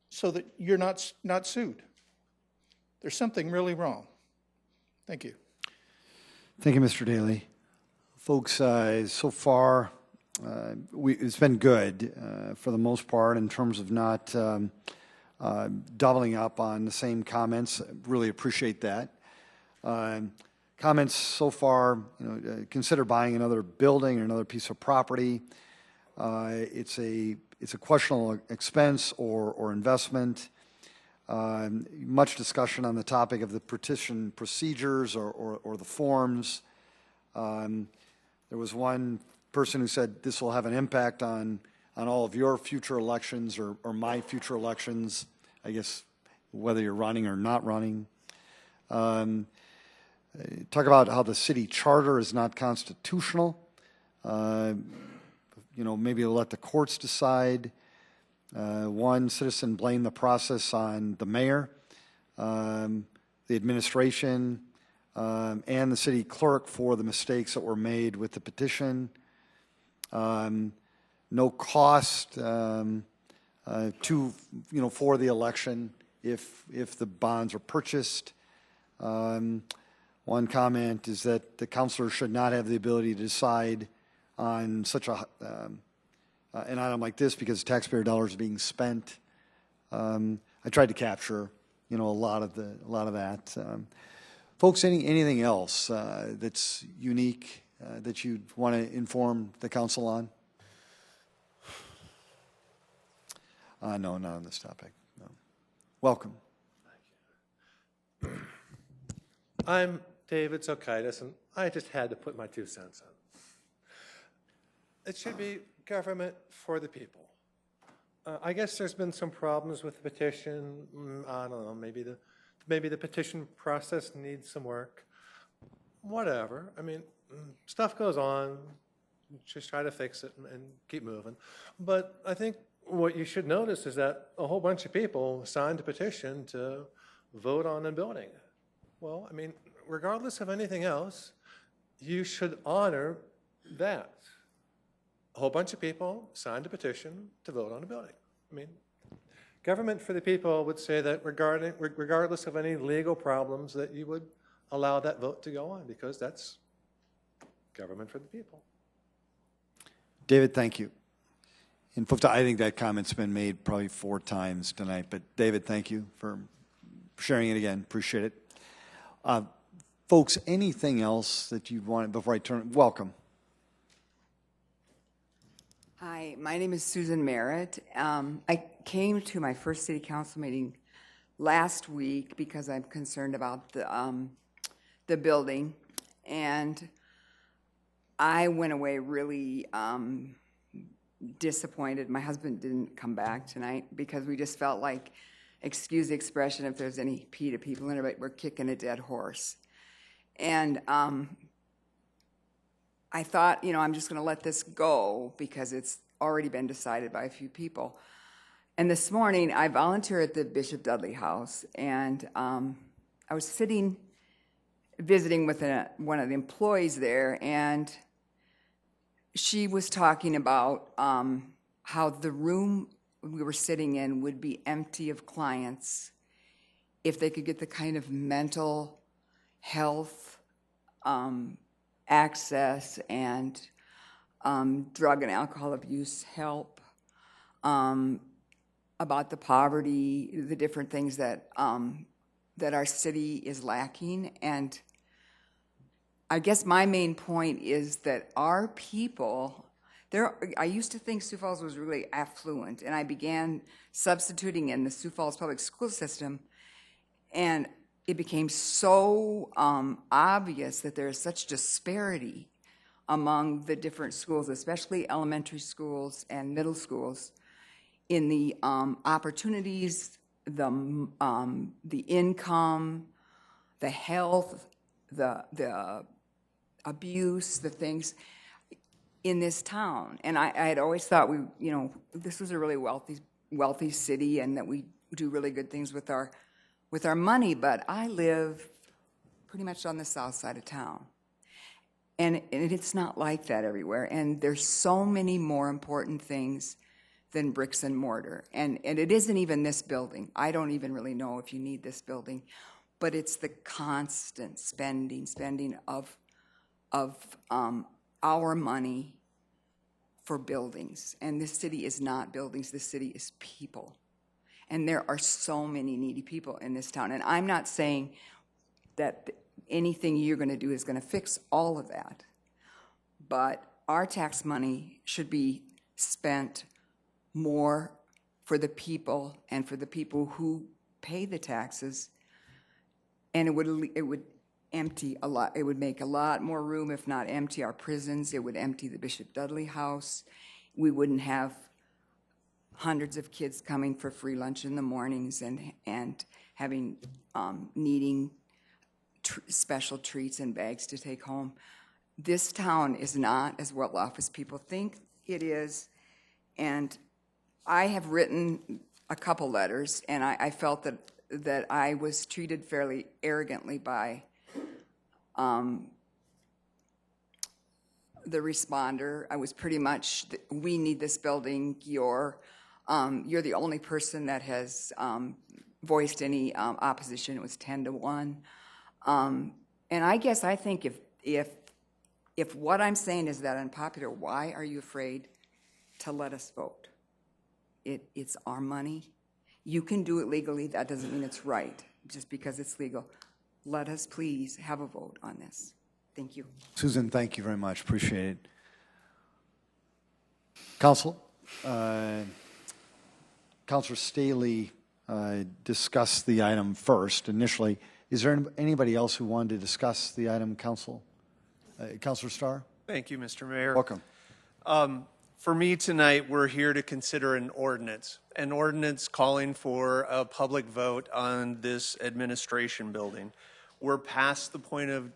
so that you're not sued. There's something really wrong. Thank you. Thank you, Mr. Daly. Folks, so far, it's been good for the most part in terms of not doubling up on the same comments. Really appreciate that. Comments so far, consider buying another building or another piece of property. It's a questionable expense or investment. Much discussion on the topic of the petition procedures or the forms. There was one person who said this will have an impact on all of your future elections or my future elections, I guess, whether you're running or not running. Talk about how the city charter is not constitutional. Maybe let the courts decide. One citizen blamed the process on the mayor, the administration, and the city clerk for the mistakes that were made with the petition. No cost for the election if the bonds are purchased. One comment is that the councilor should not have the ability to decide on such an item like this because taxpayer dollars are being spent. I tried to capture, a lot of that. Folks, anything else that's unique that you'd want to inform the council on? No, not on this topic. No. Welcome. Thank you. I'm David Zokaitis, and I just had to put my 2 cents in. It should be government for the people. I guess there's been some problems with the petition. I don't know, maybe the petition process needs some work. Whatever. I mean, stuff goes on. Just try to fix it and keep moving. But I think what you should notice is that a whole bunch of people signed a petition to vote on a building. Well, I mean, regardless of anything else, you should honor that. A whole bunch of people signed a petition to vote on a building. I mean, government for the people would say that regardless of any legal problems, that you would allow that vote to go on because that's government for the people. David, thank you. And folks, I think that comment's been made probably 4 times tonight, but David, thank you for sharing it again. Appreciate it. Folks, anything else that you want before I turn? Welcome. Hi, my name is Susan Merritt. I came to my first city council meeting last week because I'm concerned about the building, and I went away really disappointed. My husband didn't come back tonight because we just felt like, excuse the expression if there's any PETA people in it, but we're kicking a dead horse. And I thought, I'm just going to let this go because it's already been decided by a few people. And this morning, I volunteered at the Bishop Dudley House, and I was visiting with one of the employees there, and she was talking about how the room we were sitting in would be empty of clients if they could get the kind of mental health access and drug and alcohol abuse help, about the poverty, the different things that that our city is lacking. And I guess my main point is that our people, I used to think Sioux Falls was really affluent, and I began substituting in the Sioux Falls public school system, and it became so obvious that there is such disparity among the different schools, especially elementary schools and middle schools, in the opportunities, the income, the health, the abuse, the things in this town. And I had always thought this was a really wealthy city, and that we do really good things with our money. But I live pretty much on the south side of town, and it's not like that everywhere. And there's so many more important things than bricks and mortar. And it isn't even this building. I don't even really know if you need this building, but it's the constant spending of our money for buildings. And this city is not buildings, this city is people. And there are so many needy people in this town. And I'm not saying that anything you're going to do is going to fix all of that. But our tax money should be spent more for the people and for the people who pay the taxes. And it would empty a lot. It would make a lot more room, if not empty our prisons. It would empty the Bishop Dudley House. We wouldn't have hundreds of kids coming for free lunch in the mornings and having needing special treats and bags to take home. This town is not as well off as people think it is, and I have written a couple letters, and I felt that I was treated fairly arrogantly by the responder. I was pretty much, we need this building. You're the only person that has voiced any opposition. It was 10-1. And I guess I think if what I'm saying is that unpopular, why are you afraid to let us vote? It's our money. You can do it legally. That doesn't mean it's right just because it's legal. Let us please have a vote on this. Thank you. Susan, thank you very much. Appreciate it. Council, Councilor Staley discussed the item first initially. Is there anybody else who wanted to discuss the item, Council? Councilor Starr? Thank you, Mr. Mayor. Welcome. For me tonight, we're here to consider an ordinance calling for a public vote on this administration building. We're past the point of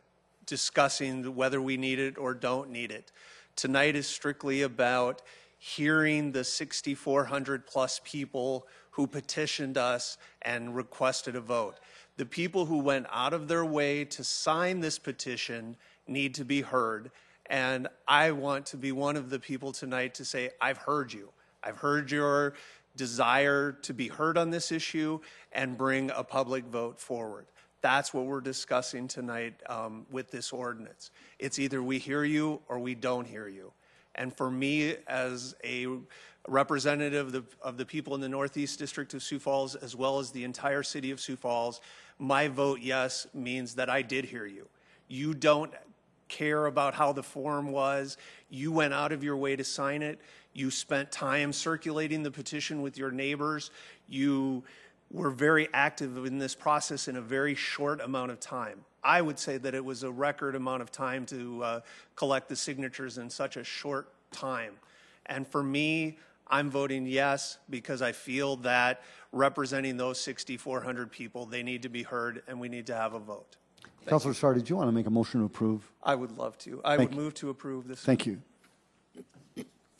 discussing whether we need it or don't need it. Tonight is strictly about hearing the 6,400 plus people who petitioned us and requested a vote. The people who went out of their way to sign this petition need to be heard. And I want to be one of the people tonight to say, I've heard you. I've heard your desire to be heard on this issue and bring a public vote forward. That's what we're discussing tonight with this ordinance. It's either we hear you or we don't hear you. And for me, as a representative of the people in the Northeast District of Sioux Falls, as well as the entire city of Sioux Falls, my vote yes means that I did hear you. You don't care about how the form was. You went out of your way to sign it. You spent time circulating the petition with your neighbors. You were very active in this process in a very short amount of time. I would say that it was a record amount of time to collect the signatures in such a short time. And for me, I'm voting yes because I feel that representing those 6,400 people, they need to be heard and we need to have a vote. Councilor Starr, did you want to make a motion to approve? I would love to. I would move to approve this. Thank you.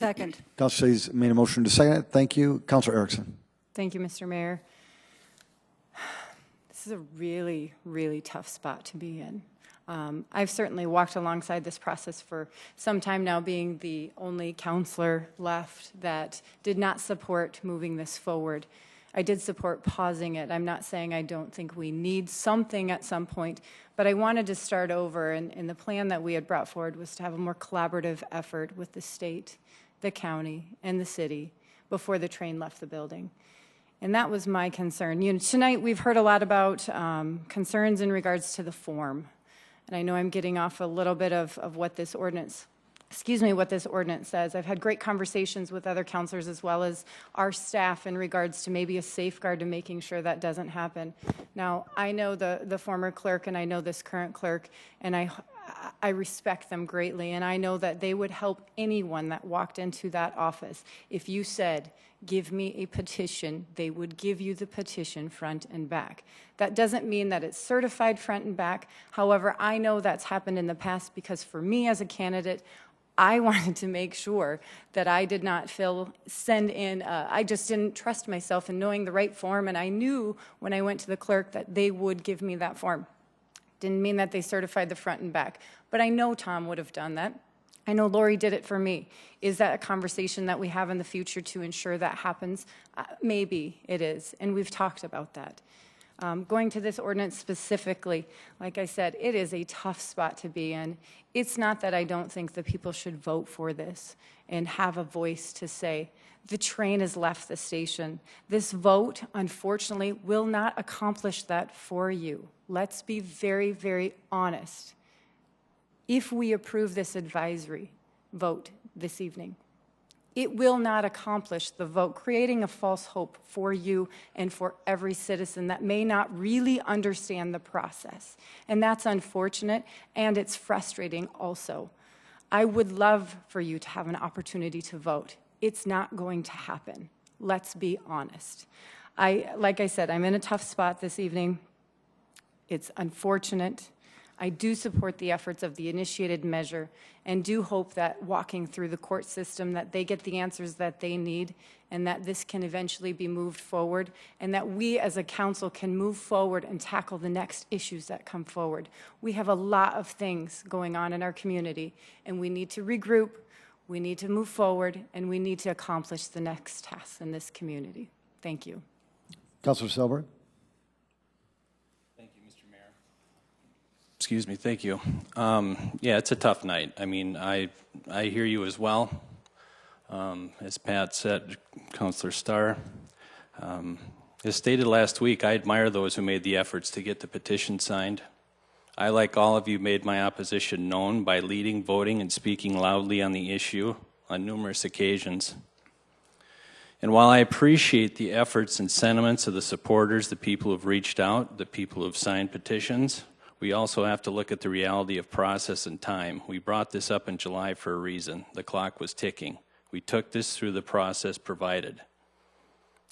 Second. Councilor Staley's made a motion to second it. Thank you. Councilor Erickson. Thank you, Mr. Mayor. This is a really, really tough spot to be in. I've certainly walked alongside this process for some time now, being the only counselor left that did not support moving this forward. I did support pausing it. I'm not saying I don't think we need something at some point, but I wanted to start over, and the plan that we had brought forward was to have a more collaborative effort with the state, the county, and the city before the train left the building. And that was my concern. You know, tonight we've heard a lot about concerns in regards to the form. And I know I'm getting off a little bit of what this ordinance, what this ordinance says. I've had great conversations with other counselors as well as our staff in regards to maybe a safeguard to making sure that doesn't happen. Now, I know the former clerk and I know this current clerk, and I respect them greatly, and I know that they would help anyone that walked into that office. If you said, give me a petition, they would give you the petition front and back. That doesn't mean that it's certified front and back. However, I know that's happened in the past because for me as a candidate, I wanted to make sure that I did not send in, I just didn't trust myself in knowing the right form, and I knew when I went to the clerk that they would give me that form. Didn't mean that they certified the front and back, but I know Tom would have done that. I know Lori did it for me. Is that a conversation that we have in the future to ensure that happens? Maybe it is, and we've talked about that. Going to this ordinance specifically, like I said, it is a tough spot to be in. It's not that I don't think the people should vote for this and have a voice to say, the train has left the station. This vote, unfortunately, will not accomplish that for you. Let's be very, very honest. If we approve this advisory vote this evening, it will not accomplish the vote, creating a false hope for you and for every citizen that may not really understand the process. And that's unfortunate, and it's frustrating also. I would love for you to have an opportunity to vote. It's not going to happen. Let's be honest. Like I said, I'm in a tough spot this evening. It's unfortunate. I do support the efforts of the initiated measure and do hope that walking through the court system that they get the answers that they need and that this can eventually be moved forward and that we as a council can move forward and tackle the next issues that come forward. We have a lot of things going on in our community and we need to regroup, we need to move forward, and we need to accomplish the next tasks in this community. Thank you. Councilor Selberg. Excuse me, thank you. Yeah, it's a tough night. I mean, I hear you as well. As Pat said, Councilor Starr, as stated last week, I admire those who made the efforts to get the petition signed. I, like all of you, made my opposition known by leading, voting, and speaking loudly on the issue on numerous occasions. And while I appreciate the efforts and sentiments of the supporters, the people who have reached out, the people who have signed petitions, we also have to look at the reality of process and time. We brought this up in July for a reason. The clock was ticking. We took this through the process provided.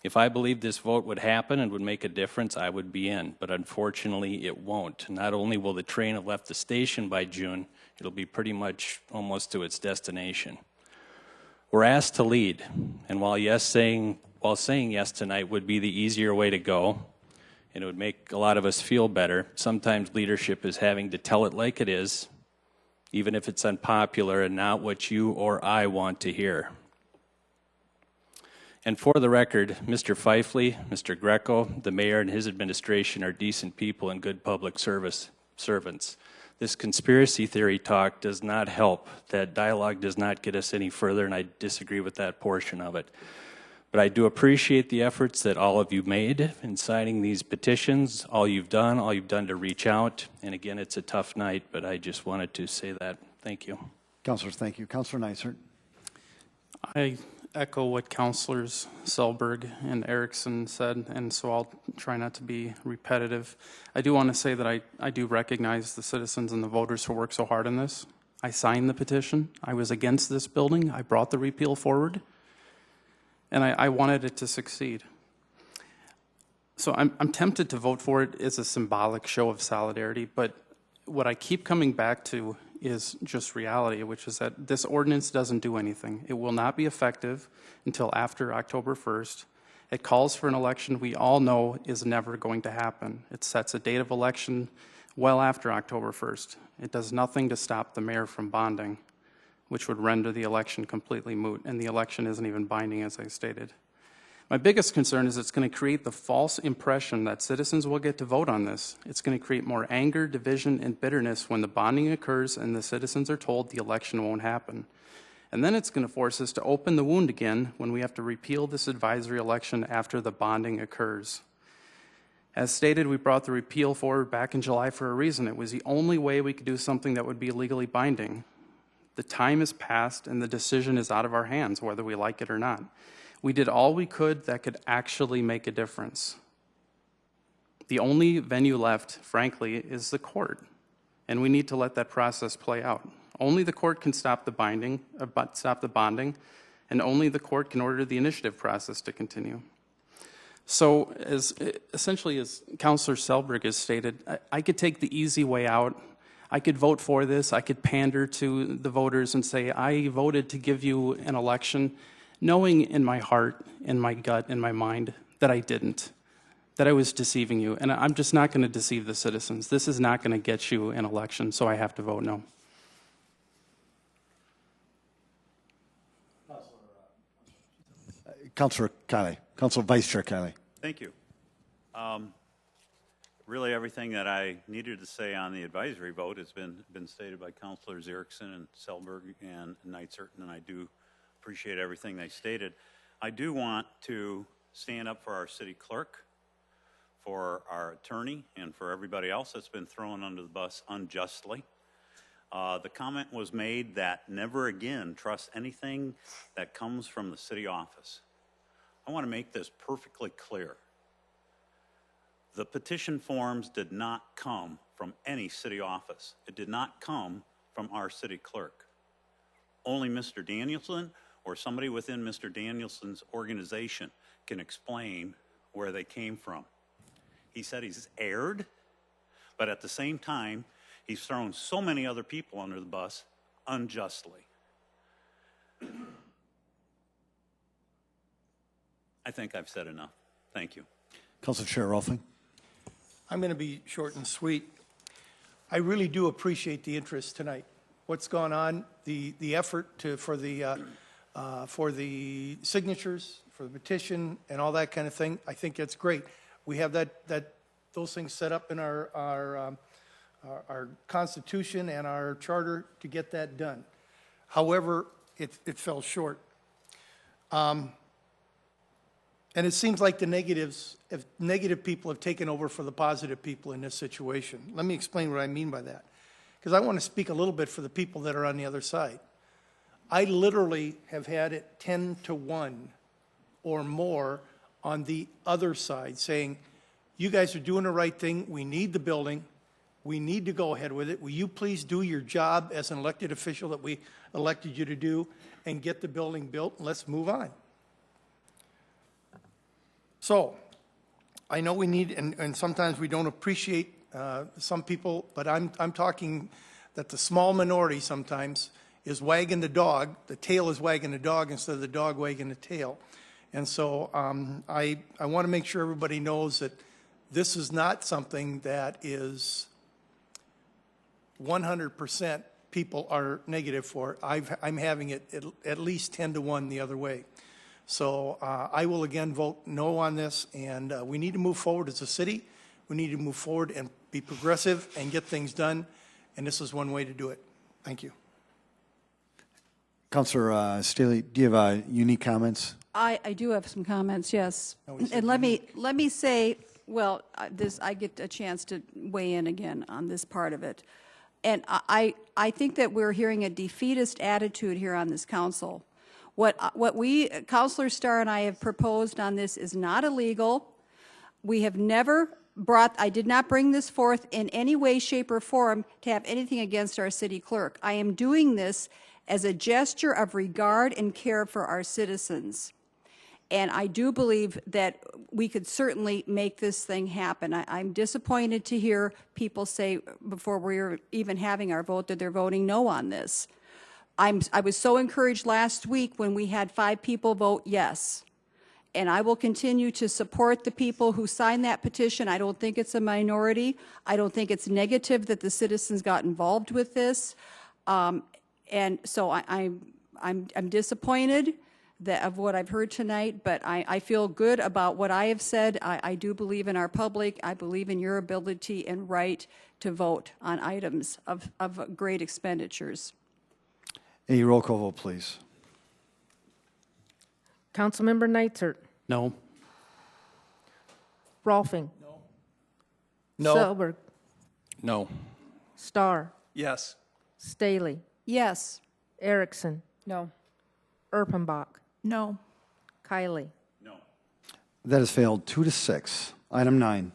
If I believed this vote would happen and would make a difference, I would be in, but unfortunately it won't. Not only will the train have left the station by June, it'll be pretty much almost to its destination. We're asked to lead, and while saying yes tonight would be the easier way to go, and it would make a lot of us feel better, sometimes leadership is having to tell it like it is, even if it's unpopular and not what you or I want to hear. And for the record, Mr. Fifely, Mr. Greco, the mayor and his administration are decent people and good public service servants. This conspiracy theory talk does not help. That dialogue does not get us any further, and I disagree with that portion of it. But I do appreciate the efforts that all of you made in signing these petitions, all you've done to reach out. And again, it's a tough night, but I just wanted to say that. Thank you. Councilors, thank you. Councilor Neisert. I echo what Councilors Selberg and Erickson said, and so I'll try not to be repetitive. I do want to say that I do recognize the citizens and the voters who worked so hard on this. I signed the petition. I was against this building. I brought the repeal forward. And I wanted it to succeed. So I'm tempted to vote for it as a symbolic show of solidarity, but what I keep coming back to is just reality, which is that this ordinance doesn't do anything. It will not be effective until after October 1st. It calls for an election we all know is never going to happen. It sets a date of election well after October 1st. It does nothing to stop the mayor from bonding, which would render the election completely moot, and the election isn't even binding, as I stated. My biggest concern is it's going to create the false impression that citizens will get to vote on this. It's going to create more anger, division, and bitterness when the bonding occurs and the citizens are told the election won't happen. And then it's going to force us to open the wound again when we have to repeal this advisory election after the bonding occurs. As stated, we brought the repeal forward back in July for a reason. It was the only way we could do something that would be legally binding. The time has passed and the decision is out of our hands, whether we like it or not. We did all we could that could actually make a difference. The only venue left, frankly, is the court. and we need to let that process play out. Only the court can stop the bonding, and only the court can order the initiative process to continue. So essentially, as Councilor Selberg has stated, I could take the easy way out. I could vote for this. I could pander to the voters and say, I voted to give you an election, knowing in my heart, in my gut, in my mind, that I didn't, that I was deceiving you. And I'm just not going to deceive the citizens. This is not going to get you an election, so I have to vote no. Councilor Kiley, Council Vice Chair Kiley. Thank you. Really, everything that I needed to say on the advisory vote has been stated by Councilors Erickson and Selberg and Neitzer, and I do appreciate everything they stated. I do want to stand up for our city clerk, for our attorney, and for everybody else that's been thrown under the bus unjustly. The comment was made that never again trust anything that comes from the city office. I want to make this perfectly clear. The petition forms did not come from any city office. It did not come from our city clerk. Only Mr. Danielson or somebody within Mr. Danielson's organization can explain where they came from. He said he's erred, but at the same time, he's thrown so many other people under the bus unjustly. I think I've said enough. Thank you. Council Chair Rolfing. I'm going to be short and sweet. I really do appreciate the interest tonight. What's gone on, the effort for the signatures, for the petition, and all that kind of thing. I think that's great. We have those things set up in our Constitution and our charter to get that done. However, it fell short. And it seems like the negative people have taken over for the positive people in this situation. Let me explain what I mean by that, because I want to speak a little bit for the people that are on the other side. I literally have had it 10-1 or more on the other side saying, you guys are doing the right thing. We need the building. We need to go ahead with it. Will you please do your job as an elected official that we elected you to do and get the building built, and let's move on. So, I know we need, and sometimes we don't appreciate some people, but I'm talking that the small minority sometimes is wagging the dog, the tail is wagging the dog instead of the dog wagging the tail. And so I want to make sure everybody knows that this is not something that is 100% people are negative for. I'm having it at least 10-1 the other way. So I will again vote no on this, and we need to move forward as a city. We need to move forward and be progressive and get things done, and this is one way to do it. Thank you. Councilor Staley, do you have unique comments? I do have some comments, yes. And let me say, well, I get a chance to weigh in again on this part of it. And I think that we're hearing a defeatist attitude here on this council. What we, Councilor Starr and I have proposed on this is not illegal. We have never I did not bring this forth in any way, shape, or form to have anything against our city clerk. I am doing this as a gesture of regard and care for our citizens. And I do believe that we could certainly make this thing happen. I'm disappointed to hear people say before we're even having our vote that they're voting no on this. I was so encouraged last week when we had 5 people vote yes. And I will continue to support the people who signed that petition. I don't think it's a minority. I don't think it's negative that the citizens got involved with this. And so I'm disappointed of what I've heard tonight, but I feel good about what I have said. I do believe in our public. I believe in your ability and right to vote on items of great expenditures. A roll call vote, please. Councilmember Neitzer. No. Rolfing. No. Selberg. No. Starr. Yes. Staley. Yes. Erickson. No. Erpenbach. No. Kiley. That has failed 2-6. Item 9.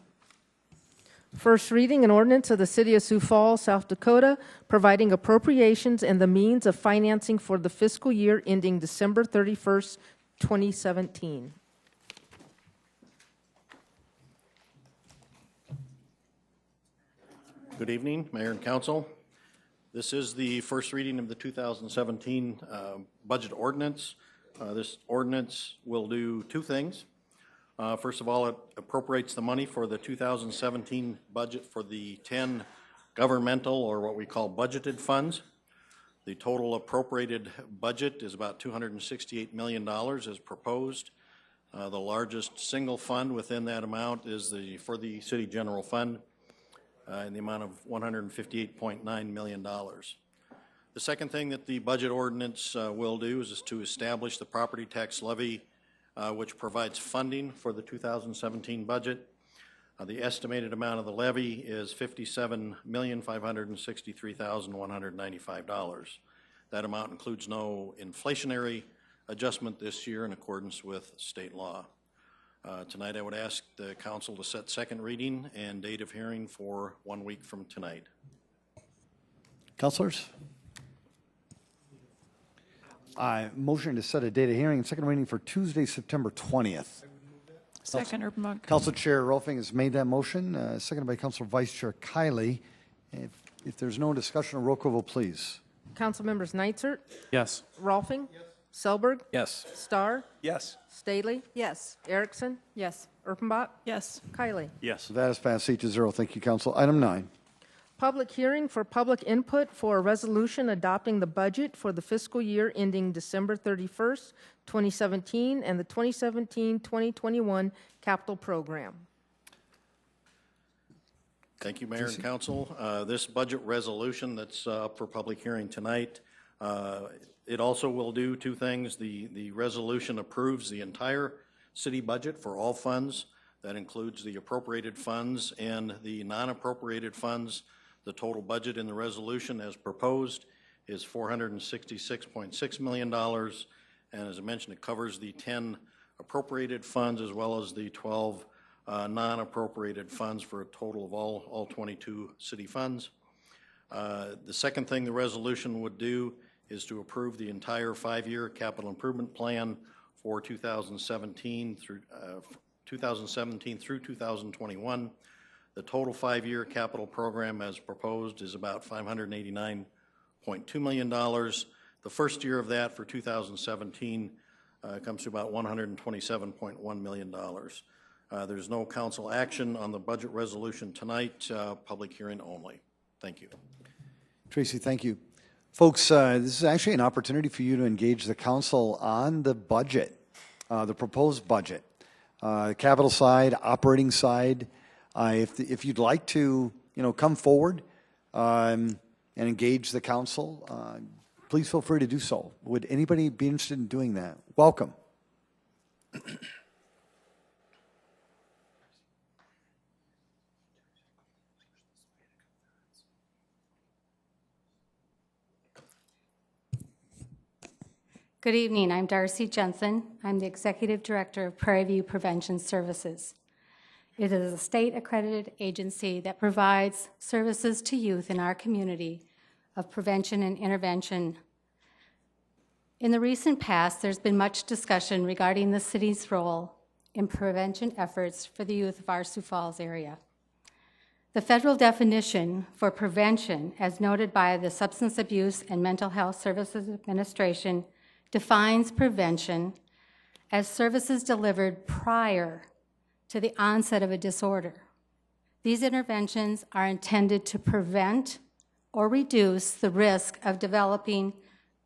First reading, an ordinance of the City of Sioux Falls, South Dakota, providing appropriations and the means of financing for the fiscal year ending December 31st, 2017. Good evening, Mayor and Council. This is the first reading of the 2017 Budget Ordinance. This ordinance will do two things. First of all, it appropriates the money for the 2017 budget for the 10 governmental, or what we call budgeted funds. The total appropriated budget is about $268 million as proposed. The largest single fund within that amount is for the City General Fund in the amount of $158.9 million. The second thing that the budget ordinance will do is to establish the property tax levy, which provides funding for the 2017 budget. The estimated amount of the levy is $57,563,195. That amount includes no inflationary adjustment this year in accordance with state law. Tonight I would ask the council to set second reading and date of hearing for 1 week from tonight. Councilors? Motion to set a date of hearing and second reading for Tuesday, September 20th. Second, Urban. Council Chair Rolfing has made that motion, seconded by Council Vice Chair Kiley. If there's no discussion, a roll call vote, please. Council members Nitzert, Yes. Rolfing, Selberg, Yes. Starr, Yes. Staley, Yes. Erickson, Yes. Erpenbach, Yes. Kiley. Yes. That is passed 8-0. Thank you, Council. Item 9. Public hearing for public input for a resolution adopting the budget for the fiscal year ending December 31st, 2017, and the 2017-2021 capital program. Thank you, Mayor and Council. This budget resolution that's up for public hearing tonight, it also will do two things. The resolution approves the entire city budget for all funds. That includes the appropriated funds and the non-appropriated funds. The total budget in the resolution as proposed is $466.6 million. And as I mentioned, it covers the 10 appropriated funds as well as the 12 non-appropriated funds for a total of all 22 city funds. The second thing the resolution would do is to approve the entire 5-year capital improvement plan for 2017 through 2021. The total 5-year capital program as proposed is about $589.2 million. The first year of that for 2017 comes to about $127.1 million. There's no council action on the budget resolution tonight, public hearing only. Thank you. Tracy, thank you. Folks, this is actually an opportunity for you to engage the council on the budget, the proposed budget, capital side, operating side. If you'd like to, come forward and engage the council, please feel free to do so. Would anybody be interested in doing that? Welcome. Good evening. I'm Darcy Jensen. I'm the Executive Director of Prairie View Prevention Services. It is a state-accredited agency that provides services to youth in our community of prevention and intervention. In the recent past, there's been much discussion regarding the city's role in prevention efforts for the youth of our Sioux Falls area. The federal definition for prevention, as noted by the Substance Abuse and Mental Health Services Administration, defines prevention as services delivered prior to the onset of a disorder. These interventions are intended to prevent or reduce the risk of developing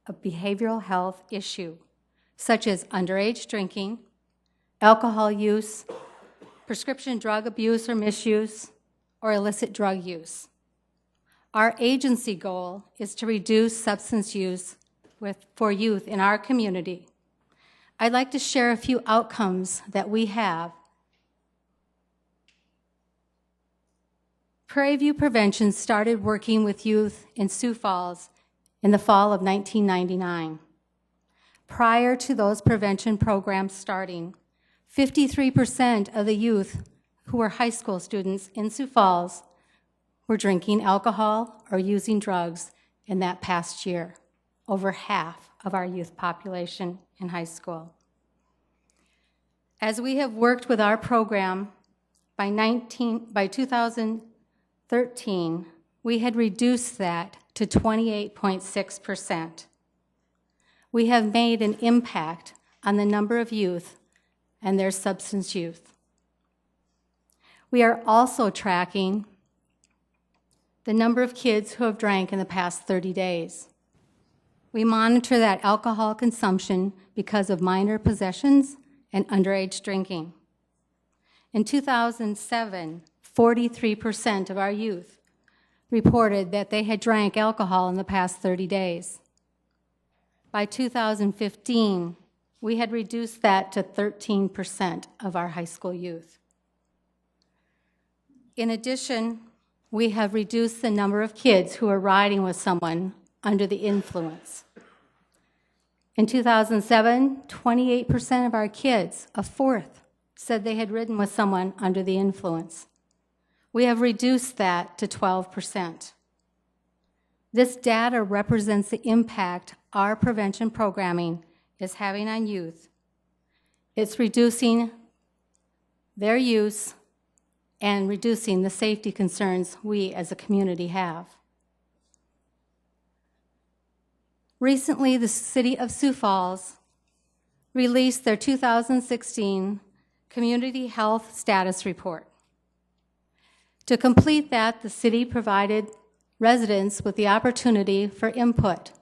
a behavioral health issue, such as underage drinking, alcohol use, prescription drug abuse or misuse, or illicit drug use. Our agency goal is to reduce substance use for youth in our community. I'd like to share a few outcomes that we have. Prairie View Prevention started working with youth in Sioux Falls in the fall of 1999. Prior to those prevention programs starting, 53% of the youth who who were high school students in Sioux Falls were drinking alcohol or using drugs in that past year, over half of our youth population in high school. As we have worked with our program, by 2013, we had reduced that to 28.6%. We have made an impact on the number of youth and their substance use. We are also tracking the number of kids who have drank in the past 30 days. We monitor that alcohol consumption because of minor possessions and underage drinking. In 2007, 43% of our youth reported that they had drank alcohol in the past 30 days. By 2015, we had reduced that to 13% of our high school youth. In addition, we have reduced the number of kids who are riding with someone under the influence. In 2007, 28% of our kids, a fourth, said they had ridden with someone under the influence. We have reduced that to 12%. This data represents the impact our prevention programming is having on youth. It's reducing their use and reducing the safety concerns we as a community have. Recently, the City of Sioux Falls released their 2016 Community Health Status Report. To complete that, the city provided residents with the opportunity for input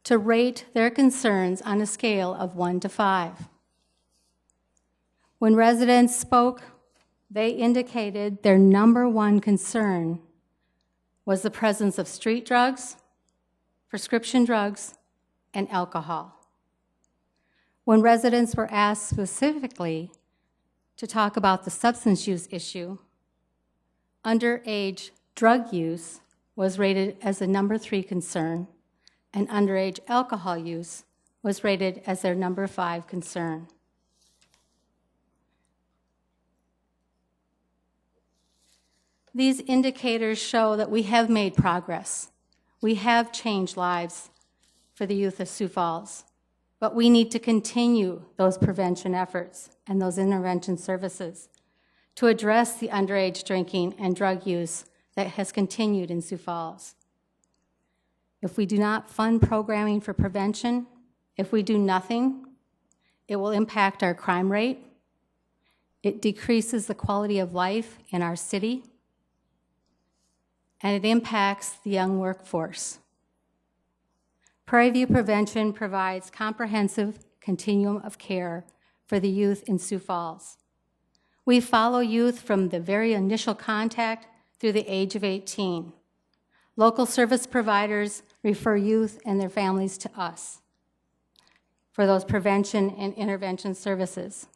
to rate their concerns on a scale of 1 to 5. When residents spoke, they indicated their number one concern was the presence of street drugs, prescription drugs, and alcohol. When residents were asked specifically to talk about the substance use issue, underage drug use was rated as a number 3 concern, and underage alcohol use was rated as their number 5 concern. These indicators show that we have made progress. We have changed lives for the youth of Sioux Falls, but we need to continue those prevention efforts and those intervention services to address the underage drinking and drug use that has continued in Sioux Falls. If we do not fund programming for prevention, if we do nothing, it will impact our crime rate. It decreases the quality of life in our city, and it impacts the young workforce. Prairie View Prevention provides comprehensive continuum of care for the youth in Sioux Falls. We follow youth from the very initial contact through the age of 18. Local service providers refer youth and their families to us for those prevention and intervention services.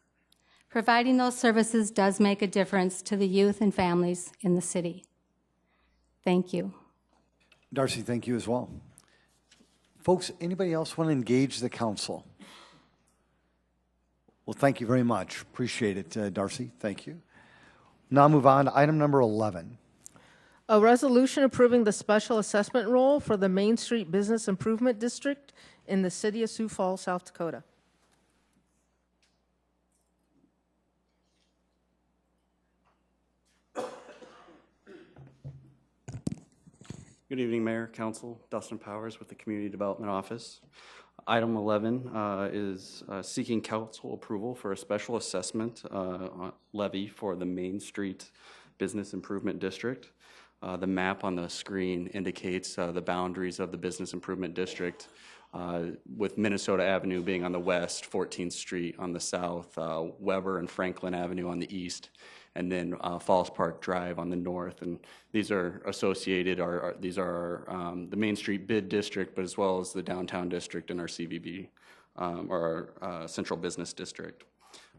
Providing those services does make a difference to the youth and families in the city. Thank you. Darcy, thank you as well. Folks, anybody else want to engage the council? Well, thank you very much. Appreciate it, Darcy. Thank you. Now move on to item number 11. A resolution approving the special assessment role for the Main Street Business Improvement District in the City of Sioux Falls, South Dakota. Good evening, Mayor, Council. Dustin Powers with the Community Development Office. Item 11 is seeking council approval for a special assessment levy for the Main Street Business Improvement District. The map on the screen indicates the boundaries of the Business Improvement District, with Minnesota Avenue being on the west, 14th Street on the south, Weber and Franklin Avenue on the east, and then Falls Park Drive on the north. And these are associated, these are the Main Street Bid District, but as well as the Downtown District and our CVB, or our Central Business District.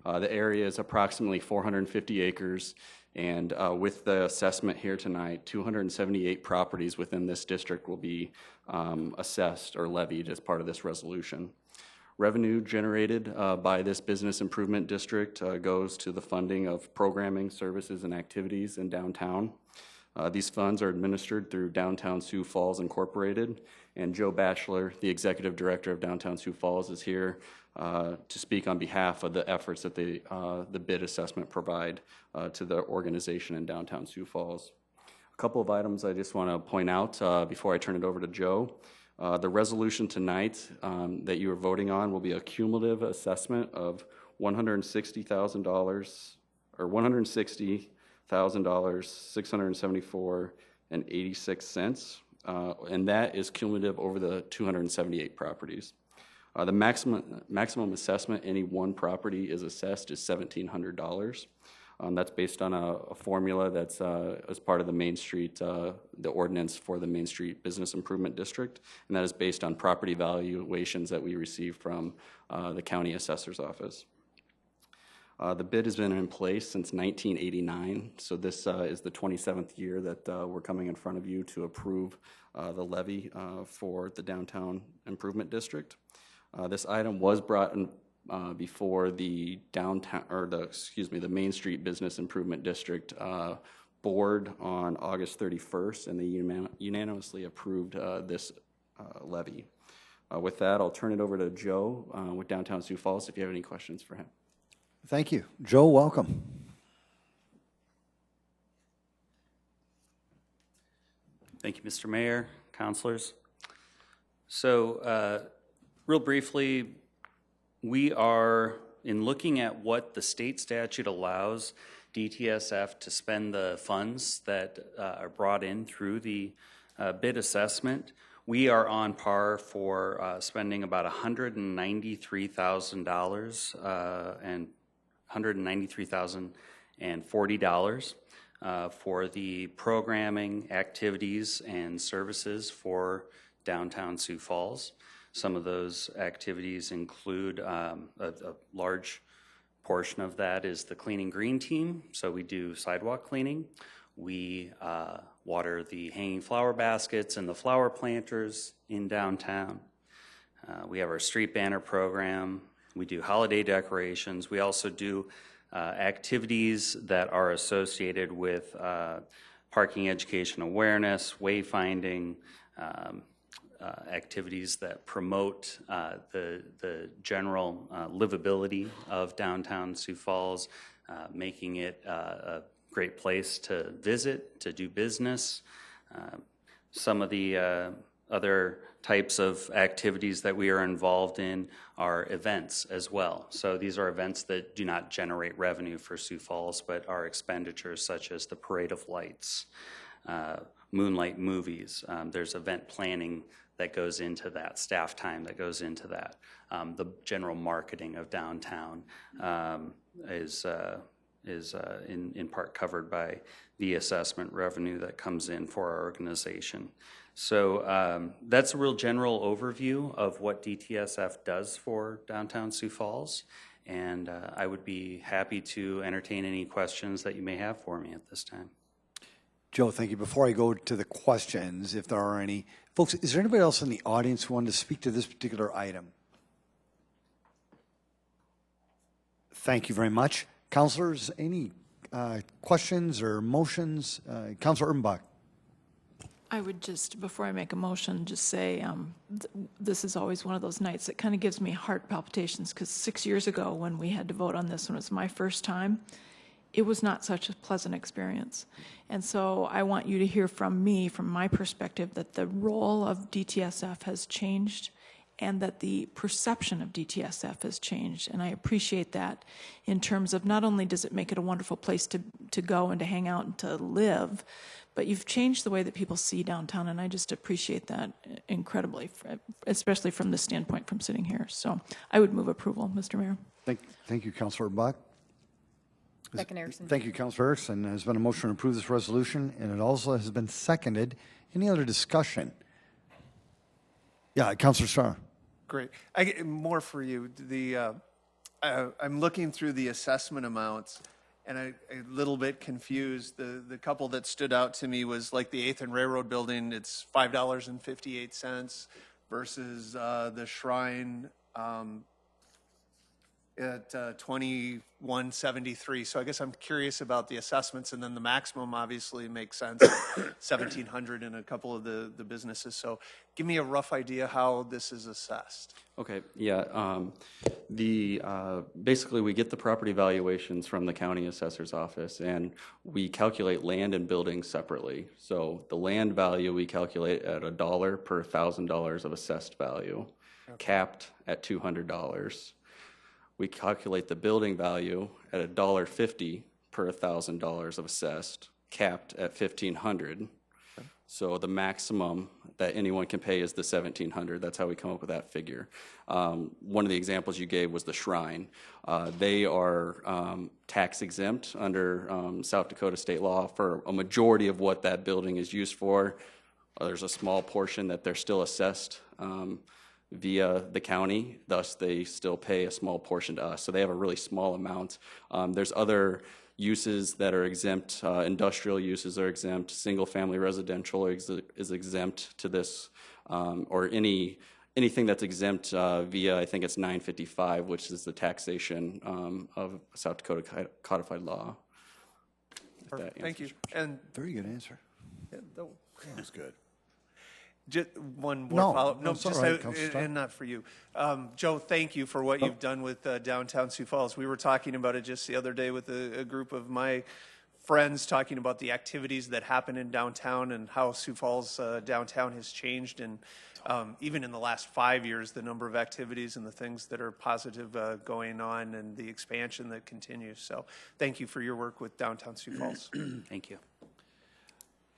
The area is approximately 450 acres, and with the assessment here tonight, 278 properties within this district will be assessed or levied as part of this resolution. Revenue generated by this business improvement district goes to the funding of programming, services, and activities in downtown. These funds are administered through Downtown Sioux Falls Incorporated, and Joe Batchelor, the Executive Director of Downtown Sioux Falls, is here to speak on behalf of the efforts that the bid assessment provide to the organization in Downtown Sioux Falls. A couple of items I just want to point out before I turn it over to Joe. The resolution tonight that you are voting on will be a cumulative assessment of $160,000 or $160,674.86, and that is cumulative over the 278 properties. The maximum assessment any one property is assessed is $1,700. That's based on a formula that's as part of the Main Street, the ordinance for the Main Street Business Improvement District, and that is based on property valuations that we receive from the County Assessor's Office. The bid has been in place since 1989, so this is the 27th year that we're coming in front of you to approve the levy for the Downtown Improvement District. This item was brought in before the the Main Street Business Improvement District board on August 31st, and they unanimously approved this levy. With that, I'll turn it over to Joe with Downtown Sioux Falls if you have any questions for him. Thank you. Joe, welcome. Thank you, Mr. Mayor, councilors. So, real briefly, we are, in looking at what the state statute allows DTSF to spend the funds that are brought in through the bid assessment, we are on par for spending about $193,000 and $193,040 for the programming, activities, and services for downtown Sioux Falls. Some of those activities include a large portion of that is the Cleaning Green team. So we do sidewalk cleaning. We water the hanging flower baskets and the flower planters in downtown. We have our street banner program. We do holiday decorations. We also do activities that are associated with parking education awareness, wayfinding, activities that promote the general livability of downtown Sioux Falls, making it a great place to visit, to do business. Some of the other types of activities that we are involved in are events as well. So these are events that do not generate revenue for Sioux Falls, but are expenditures such as the Parade of Lights, Moonlight Movies. There's event planning that goes into that, staff time that goes into that. The general marketing of downtown is in part covered by the assessment revenue that comes in for our organization. So that's a real general overview of what DTSF does for downtown Sioux Falls, and I would be happy to entertain any questions that you may have for me at this time. Joe, thank you. Before I go to the questions, if there are any, folks, is there anybody else in the audience who wanted to speak to this particular item? Thank you very much. Councilors, any questions or motions? Councilor Ermbach. I would just, before I make a motion, just say this is always one of those nights that kind of gives me heart palpitations, because 6 years ago when we had to vote on this, when it was my first time, it was not such a pleasant experience. And so I want you to hear from me, from my perspective, that the role of DTSF has changed and that the perception of DTSF has changed. And I appreciate that in terms of not only does it make it a wonderful place to go and to hang out and to live, but you've changed the way that people see downtown, and I just appreciate that incredibly, especially from the standpoint from sitting here. So I would move approval, Mr. Mayor. Thank you, Councilor Buck. Second, Erickson. Thank you, Councilor Erickson. There has been a motion to approve this resolution, and it also has been seconded. Any other discussion? Yeah, Councilor Starr. Great. I get more for you. I'm looking through the assessment amounts, and I'm a little bit confused. The couple that stood out to me was like the 8th and Railroad building. It's $5.58 versus the Shrine at 2173. So I guess I'm curious about the assessments, and then the maximum obviously makes sense, 1,700 in a couple of the businesses. So give me a rough idea how this is assessed. Okay, yeah. Basically, we get the property valuations from the county assessor's office, and we calculate land and buildings separately. So the land value we calculate at $1 per $1,000 of assessed value, capped at $200. We calculate the building value at $1.50 per $1,000 of assessed, capped at $1,500. So the maximum that anyone can pay is the $1,700. That's how we come up with that figure. One of the examples you gave was the Shrine. They are tax exempt under South Dakota state law for a majority of what that building is used for. There's a small portion that they're still assessed via the county, thus they still pay a small portion to us. So they have a really small amount. There's other uses that are exempt, industrial uses are exempt, single-family residential is exempt to this, or anything that's exempt via, I think it's 955, which is the taxation of South Dakota codified law. Perfect. Thank you. And very good answer. Yeah, that was good. Just one more follow-up. No, just right, and not for you. Joe, thank you for what you've done with downtown Sioux Falls. We were talking about it just the other day with a group of my friends, talking about the activities that happen in downtown and how Sioux Falls downtown has changed. And even in the last 5 years, the number of activities and the things that are positive going on and the expansion that continues. So thank you for your work with downtown Sioux Falls. Thank you.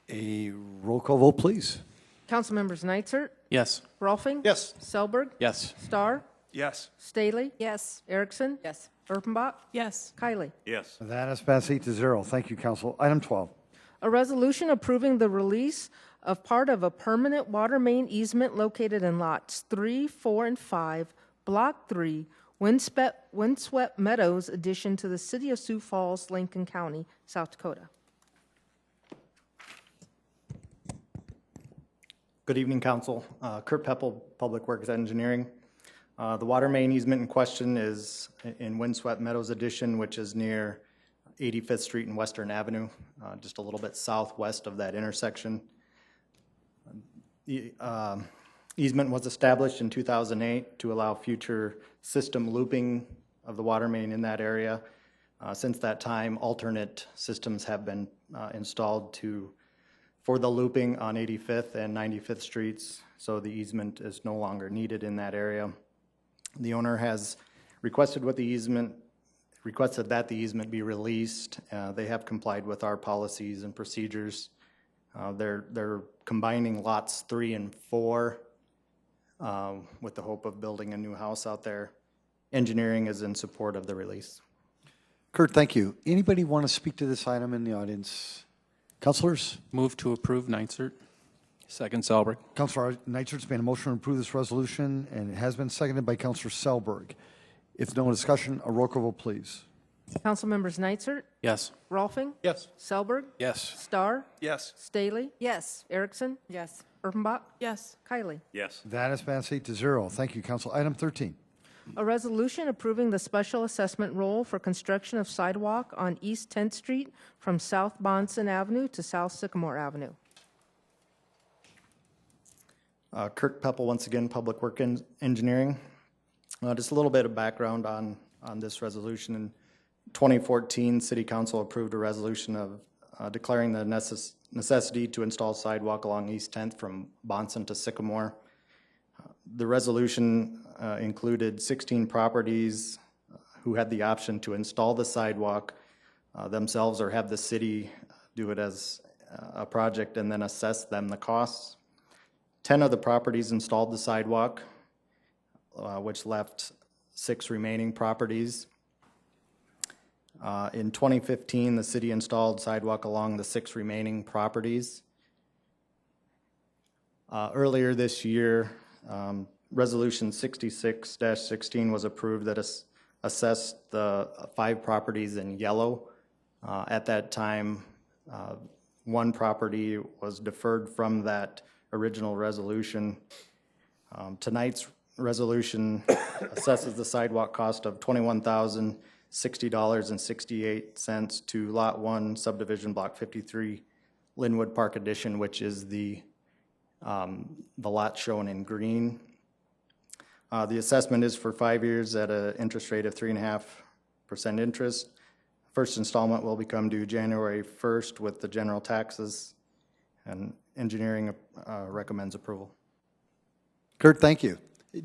A roll call vote, please. Councilmembers Nitzert, Yes. Rolfing. Yes. Selberg. Yes. Starr. Yes. Staley. Yes. Erickson. Yes. Erpenbach. Yes. Kylie. Yes. That is passed 8-0. Thank you, Council. Item 12. A resolution approving the release of part of a permanent water main easement located in lots 3, 4, and 5, Block 3, Windswept Meadows, addition to the City of Sioux Falls, Lincoln County, South Dakota. Good evening, Council. Kurt Peppel, Public Works Engineering. The water main easement in question is in Windswept Meadows Addition, which is near 85th Street and Western Avenue, just a little bit southwest of that intersection. The easement was established in 2008 to allow future system looping of the water main in that area. Since that time, alternate systems have been installed for the looping on 85th and 95th Streets, so the easement is no longer needed in that area. The owner has requested that the easement be released. They have complied with our policies and procedures. They're combining lots 3 and 4 with the hope of building a new house out there. Engineering is in support of the release. Kurt, thank you. Anybody want to speak to this item in the audience? Councilors? Move to approve, Nitzert. Second, Selberg. Councilor Nitzert's made a motion to approve this resolution, and it has been seconded by Councilor Selberg. If no discussion, a roll call vote, please. Councilmembers Nitzert. Yes. Rolfing. Yes. Selberg. Yes. Starr. Yes. Staley. Yes. Erickson. Yes. Erpenbach. Yes. Kylie. Yes. That is passed 8-0. Thank you, Council. Item 13. A resolution approving the special assessment roll for construction of sidewalk on East 10th Street from South Bahnson Avenue to South Sycamore Avenue. Kurt Peppel, once again, Public Works Engineering. Just a little bit of background on this resolution. In 2014, City Council approved a resolution of declaring the necessity to install sidewalk along East 10th from Bahnson to Sycamore. The resolution included 16 properties who had the option to install the sidewalk themselves or have the city do it as a project and then assess them the costs. 10 of the properties installed the sidewalk, which left 6 remaining properties. In 2015, the city installed sidewalk along the 6 remaining properties. Earlier this year, Resolution 66-16 was approved that assessed the 5 properties in yellow. At that time, 1 property was deferred from that original resolution. Tonight's resolution assesses the sidewalk cost of $21,060.68 to Lot 1, Subdivision Block 53, Linwood Park Edition, which is the lot shown in green. The assessment is for 5 years at an interest rate of 3.5% interest. First installment will become due January 1st with the general taxes, and engineering recommends approval. Kurt, thank you.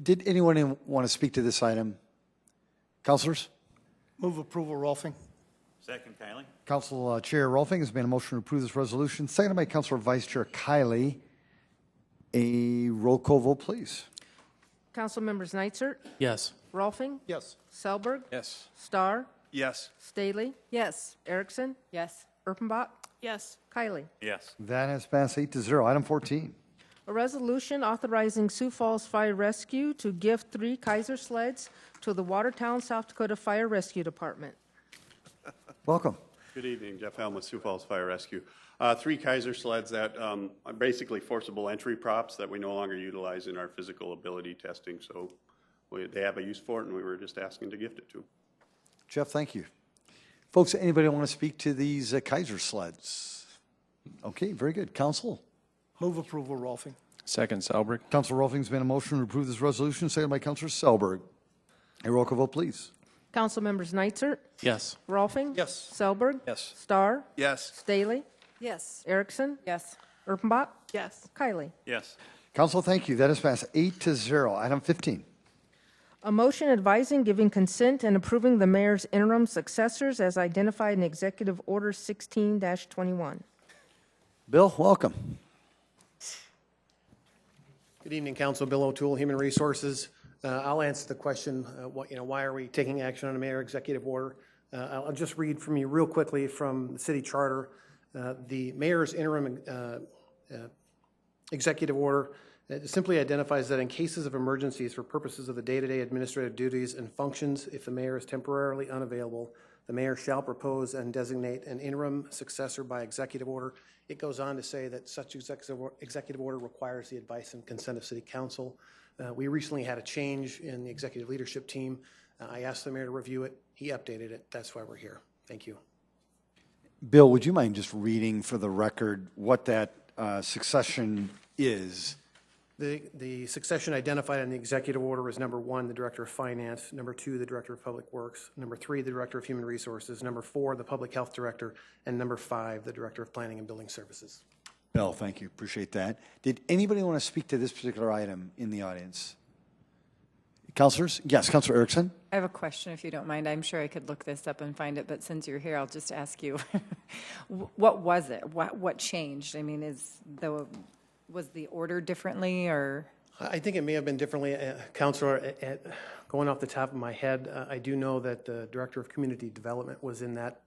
Did anyone want to speak to this item? Councilors? Move approval, Rolfing. Second, Kylie. Council Chair Rolfing has made a motion to approve this resolution, seconded by Councilor Vice Chair Kiley. A roll call vote, please. Council members Nitzert, Yes. Rolfing, Yes. Selberg, Yes. Starr, Yes. Staley, Yes. Erickson, Yes. Erpenbach, Yes. Kylie. Yes. That has passed 8-0. Item 14. A resolution authorizing Sioux Falls Fire Rescue to gift 3 Kaiser sleds to the Watertown, South Dakota Fire Rescue Department. Welcome. Good evening, Jeff Helm with Sioux Falls Fire Rescue. 3 Kaiser sleds that are basically forcible entry props that we no longer utilize in our physical ability testing. So they have a use for it, and we were just asking to gift it to them. Jeff, thank you. Folks, anybody want to speak to these Kaiser sleds? Okay, very good. Council? Move approval, Rolfing. Second, Selberg. Councilor Rolfing's made a motion to approve this resolution, seconded by Councilor Selberg. A roll call vote, please. Council members Nitzert, Yes. Rolfing, Yes. Selberg, Yes. Starr, Yes. Staley, Yes. Erickson, Yes. Erpenbach, Yes. Kylie. Yes. Council, thank you. That has passed 8-0. Item 15. A motion advising, giving consent, and approving the mayor's interim successors as identified in Executive Order 16-21. Bill, welcome. Good evening, Council. Bill O'Toole, Human Resources. I'll answer the question, why are we taking action on a mayor executive order? I'll just read from you real quickly from the city charter. The mayor's interim executive order simply identifies that in cases of emergencies for purposes of the day-to-day administrative duties and functions, if the mayor is temporarily unavailable, the mayor shall propose and designate an interim successor by executive order. It goes on to say that such executive order requires the advice and consent of City Council. We recently had a change in the executive leadership team. I asked the mayor to review it. He updated it. That's why we're here. Thank you. Bill, would you mind just reading for the record what that succession is? The succession identified in the executive order is number 1, the Director of Finance, number 2, the Director of Public Works, number 3, the Director of Human Resources, number 4, the Public Health Director, and number 5, the Director of Planning and Building Services. Bill, thank you. Appreciate that. Did anybody want to speak to this particular item in the audience? Councilors? Yes, Councilor Erickson. I have a question, if you don't mind. I'm sure I could look this up and find it, but since you're here, I'll just ask you. What was it? What changed? I mean, was the order differently, or? I think it may have been differently. Councilor, going off the top of my head, I do know that the Director of Community Development was in that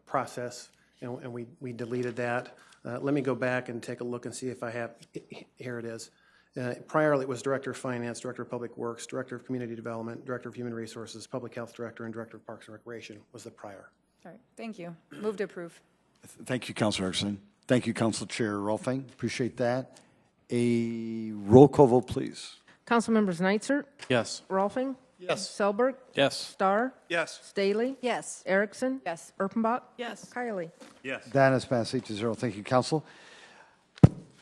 process, and we deleted that. Let me go back and take a look and see if I have, here it is. Prior, it was Director of Finance, Director of Public Works, Director of Community Development, Director of Human Resources, Public Health Director, and Director of Parks and Recreation was the prior. All right, thank you. Move to approve. Thank you, Councilor Erickson. Thank you, Council Chair Rolfing. Appreciate that. A roll call vote, please. Council members Nitzert, Yes. Rolfing, Yes. Selberg, Yes. Starr, Yes. Staley, Yes. Erickson, Yes. Erpenbach, Yes. Kylie. Yes. That has passed 8-0. Thank you, Council.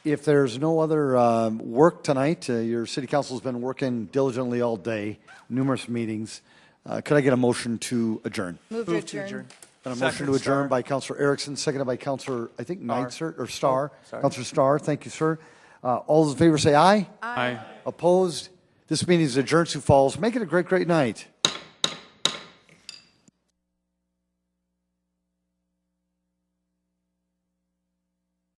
If there's no other work tonight, your City Council's been working diligently all day, numerous meetings. Could I get a motion to adjourn? Move to adjourn. And a motion to adjourn by Councilor Erickson, seconded by Councilor, I think, Nitzert, or Starr. Councilor Starr, thank you, sir. All those in favor say aye. Aye. Opposed? This meeting is adjourned, Sioux Falls. Make it a great, great night.